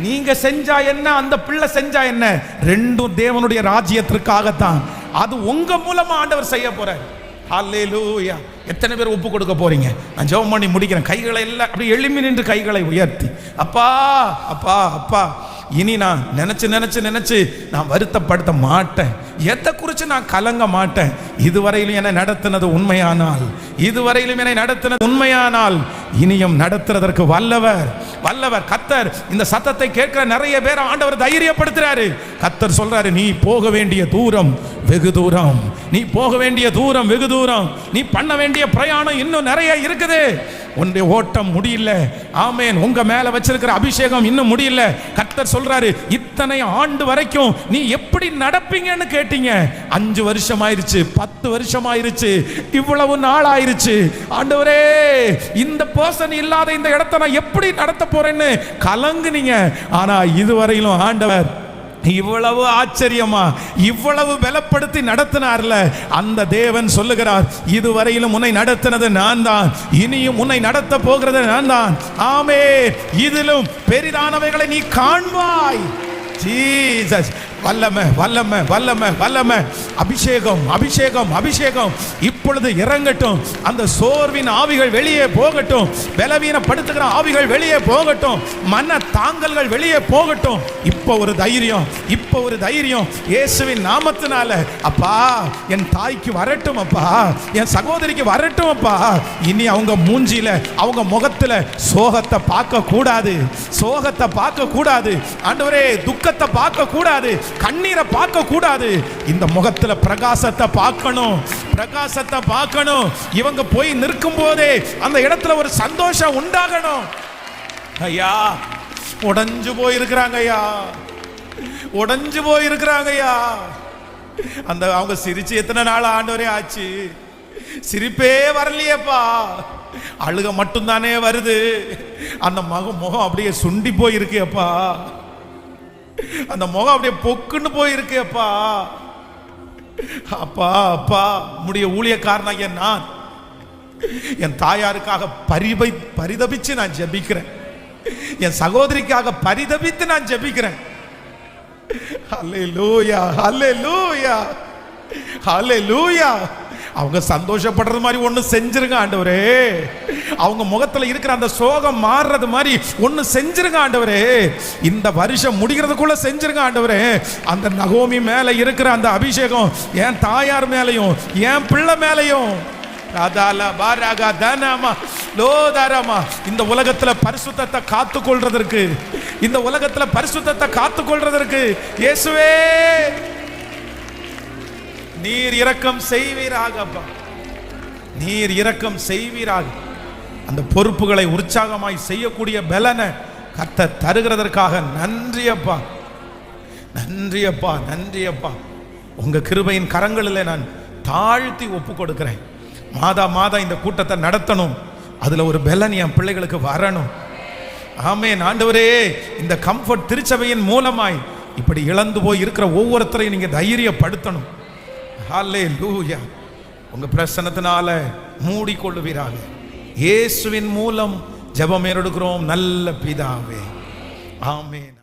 நீங்க செஞ்சா என்ன, அந்த பிள்ளை செஞ்சா என்ன, ரெண்டும் தேவனுடைய ராஜ்யத்திற்காகத்தான். அது உங்க மூலமா ஆண்டவர் செய்ய போறார். ஹல்லேலூயா. எத்தனை பேர் ஒப்பு கொடுக்க போறீங்க? நான் ஜெபம் பண்ணி முடிக்கிறேன். கைகளை எல்லாம் அப்படி எழும்பி நின்று கைகளை உயர்த்தி, அப்பா அப்பா அப்பா, இனி நான் நினைச்சு நான் வருத்தப்படுத்த மாட்டேன், எதை குறித்து நான் கலங்க மாட்டேன். இதுவரையிலும் என்னை நடத்தினது உண்மையானால், இதுவரையிலும் என்னை நடத்தினது உண்மையானால் இனியும் நடத்துறதற்கு வல்லவர் வல்லவர் கர்த்தர். இந்த சத்தத்தை கேட்கிற நிறைய பேர் ஆண்டவர் தைரியப்படுத்துறாரு. கர்த்தர் சொல்றாரு, நீ போக வேண்டிய தூரம் வெகு தூரம், நீ போக வேண்டிய தூரம் வெகு தூரம், நீ பண்ண வேண்டிய பிரயாணம் இன்னும் நிறைய இருக்குது. உன்னுடைய ஓட்டம் முடியல. ஆமேன். உங்க மேல வச்சிருக்கிற அபிஷேகம் இன்னும் முடியல. கர்த்தர் சொல்றாரு, இத்தனை ஆண்டு வரைக்கும் நீ எப்படி நடப்பீங்கன்னு கேட்டீங்க. 5 வருஷம் ஆயிருச்சு, 10 வருஷம் ஆயிருச்சு, இவ்வளவு நாள் ஆயிருச்சு. ஆண்டவரே, இந்த பர்சன் இல்லாத இந்த இடத்தை நான் எப்படி நடத்த போறேன்னு கலங்குனீங்க. ஆனா இதுவரையிலும் ஆண்டவர் இவ்வளவு ஆச்சரியமா, இவ்வளவு பலப்படுத்தி நடத்தினார்ல, அந்த தேவன் சொல்லுகிறார், இதுவரையிலும் உன்னை நடத்தினது நான் தான், இனியும் உன்னை நடத்த போகிறது நான் தான். ஆமென். இதிலும் பெரிதானவைகளை நீ காண்பாய். ஜீசஸ். வல்லமை வல்லமை வல்லமை வல்லமை, அபிஷேகம் அபிஷேகம் அபிஷேகம் இப்பொழுது இறங்கட்டும். அந்த சோர்வின் ஆவிகள் வெளியே போகட்டும், பலவீனப்படுத்துகிற ஆவிகள் வெளியே போகட்டும், மன தாங்கல்கள் வெளியே போகட்டும். இப்போ ஒரு தைரியம், இப்போ ஒரு தைரியம் இயேசுவின் நாமத்தினால. அப்பா, என் தாய்க்கு வரட்டும், அப்பா என் சகோதரிக்கு வரட்டும். அப்பா, இனி அவங்க மூஞ்சில, அவங்க முகத்துல சோகத்தை பார்க்க கூடாது, சோகத்தை பார்க்க கூடாது. ஆண்டவரே, துக்கத்தை பார்க்க கூடாது, கண்ணீரை பார்க்க கூடாது. இந்த முகத்துல பிரகாசத்தை பார்க்கணும், பிரகாசத்தை பார்க்கணும். இவங்க போய் நிற்கும் போதே அந்த இடத்துல ஒரு சந்தோஷம் உண்டாகணும். ஐயா, உடைஞ்சு போயிருக்கிறாங்க ஐயா, உடைஞ்சு போயிருக்கிறாங்க ஐயா. அந்த அவங்க சிரிச்சு எத்தனை நாள் ஆண்டவரே ஆச்சு, சிரிப்பே வரலையேப்பா, அழுக மட்டும்தானே வருது. அந்த முகம் அப்படியே சுண்டி போயிருக்கு அப்பா, அந்த முகம் அப்படியே பொக்குன்னு போயிருக்கு அப்பா. அப்பா அப்பா, உம்முடைய ஊழியக்காரனாகிய நான் என் தாயாருக்காக பரிதபிச்சு நான் ஜெபிக்கிறேன், என் சகோதரிக்காக பரிதபித்து நான் ஜெபிக்கிறேன். ஹல்லேலூயா ஹல்லேலூயா ஹல்லேலூயா. அவங்க சந்தோஷப்படுறது மாதிரி ஒன்று செஞ்சிருங்க ஆண்டவரே, அவங்க முகத்தில் இருக்கிற அந்த சோகம் மாறுறது மாதிரி ஒன்று செஞ்சிருங்க ஆண்டவரே. இந்த வருஷம் முடிகிறதுக்குள்ள செஞ்சிருங்க ஆண்டவரே. அந்த நகோமி மேலே இருக்கிற அந்த அபிஷேகம் என் தாயார் மேலையும் என் பிள்ளை மேலையும், இந்த உலகத்துல பரிசுத்தத்தை காத்துக்கொள்றதற்கு, இந்த உலகத்துல பரிசுத்தத்தை காத்துக்கொள்றதற்கு இயேசுவே நீர் இரக்கம் செய்வீராக. நீர் இரக்கம் செய்வீராக. அந்த பொறுப்புகளை உற்சாகமாய் செய்யக்கூடிய பலனை கர்த்தர் தருகிறதற்காக நன்றி அப்பா, நன்றி அப்பா, நன்றி அப்பா. உங்க கிருபையின் கரங்களில் நான் தாழ்த்தி ஒப்பு கொடுக்கிறேன். மாதா மாதா இந்த கூட்டத்தை நடத்தணும், அதுல ஒரு பலன் என் பிள்ளைகளுக்கு வரணும். ஆமென். ஆண்டவரே, இந்த கம்ஃபர்ட் திருச்சபையின் மூலமாய் இப்படி இழந்து போய் இருக்கிற ஒவ்வொருத்தரையும் நீங்க தைரியப்படுத்தணும். ஹல்லேலூயா. உங்க பிரசன்னத்தினால மூடிக்கொள்ளுவீராக. இயேசுவின் மூலம் ஜெபம் எடுக்கிறோம் நல்ல பிதாவே. ஆமென்.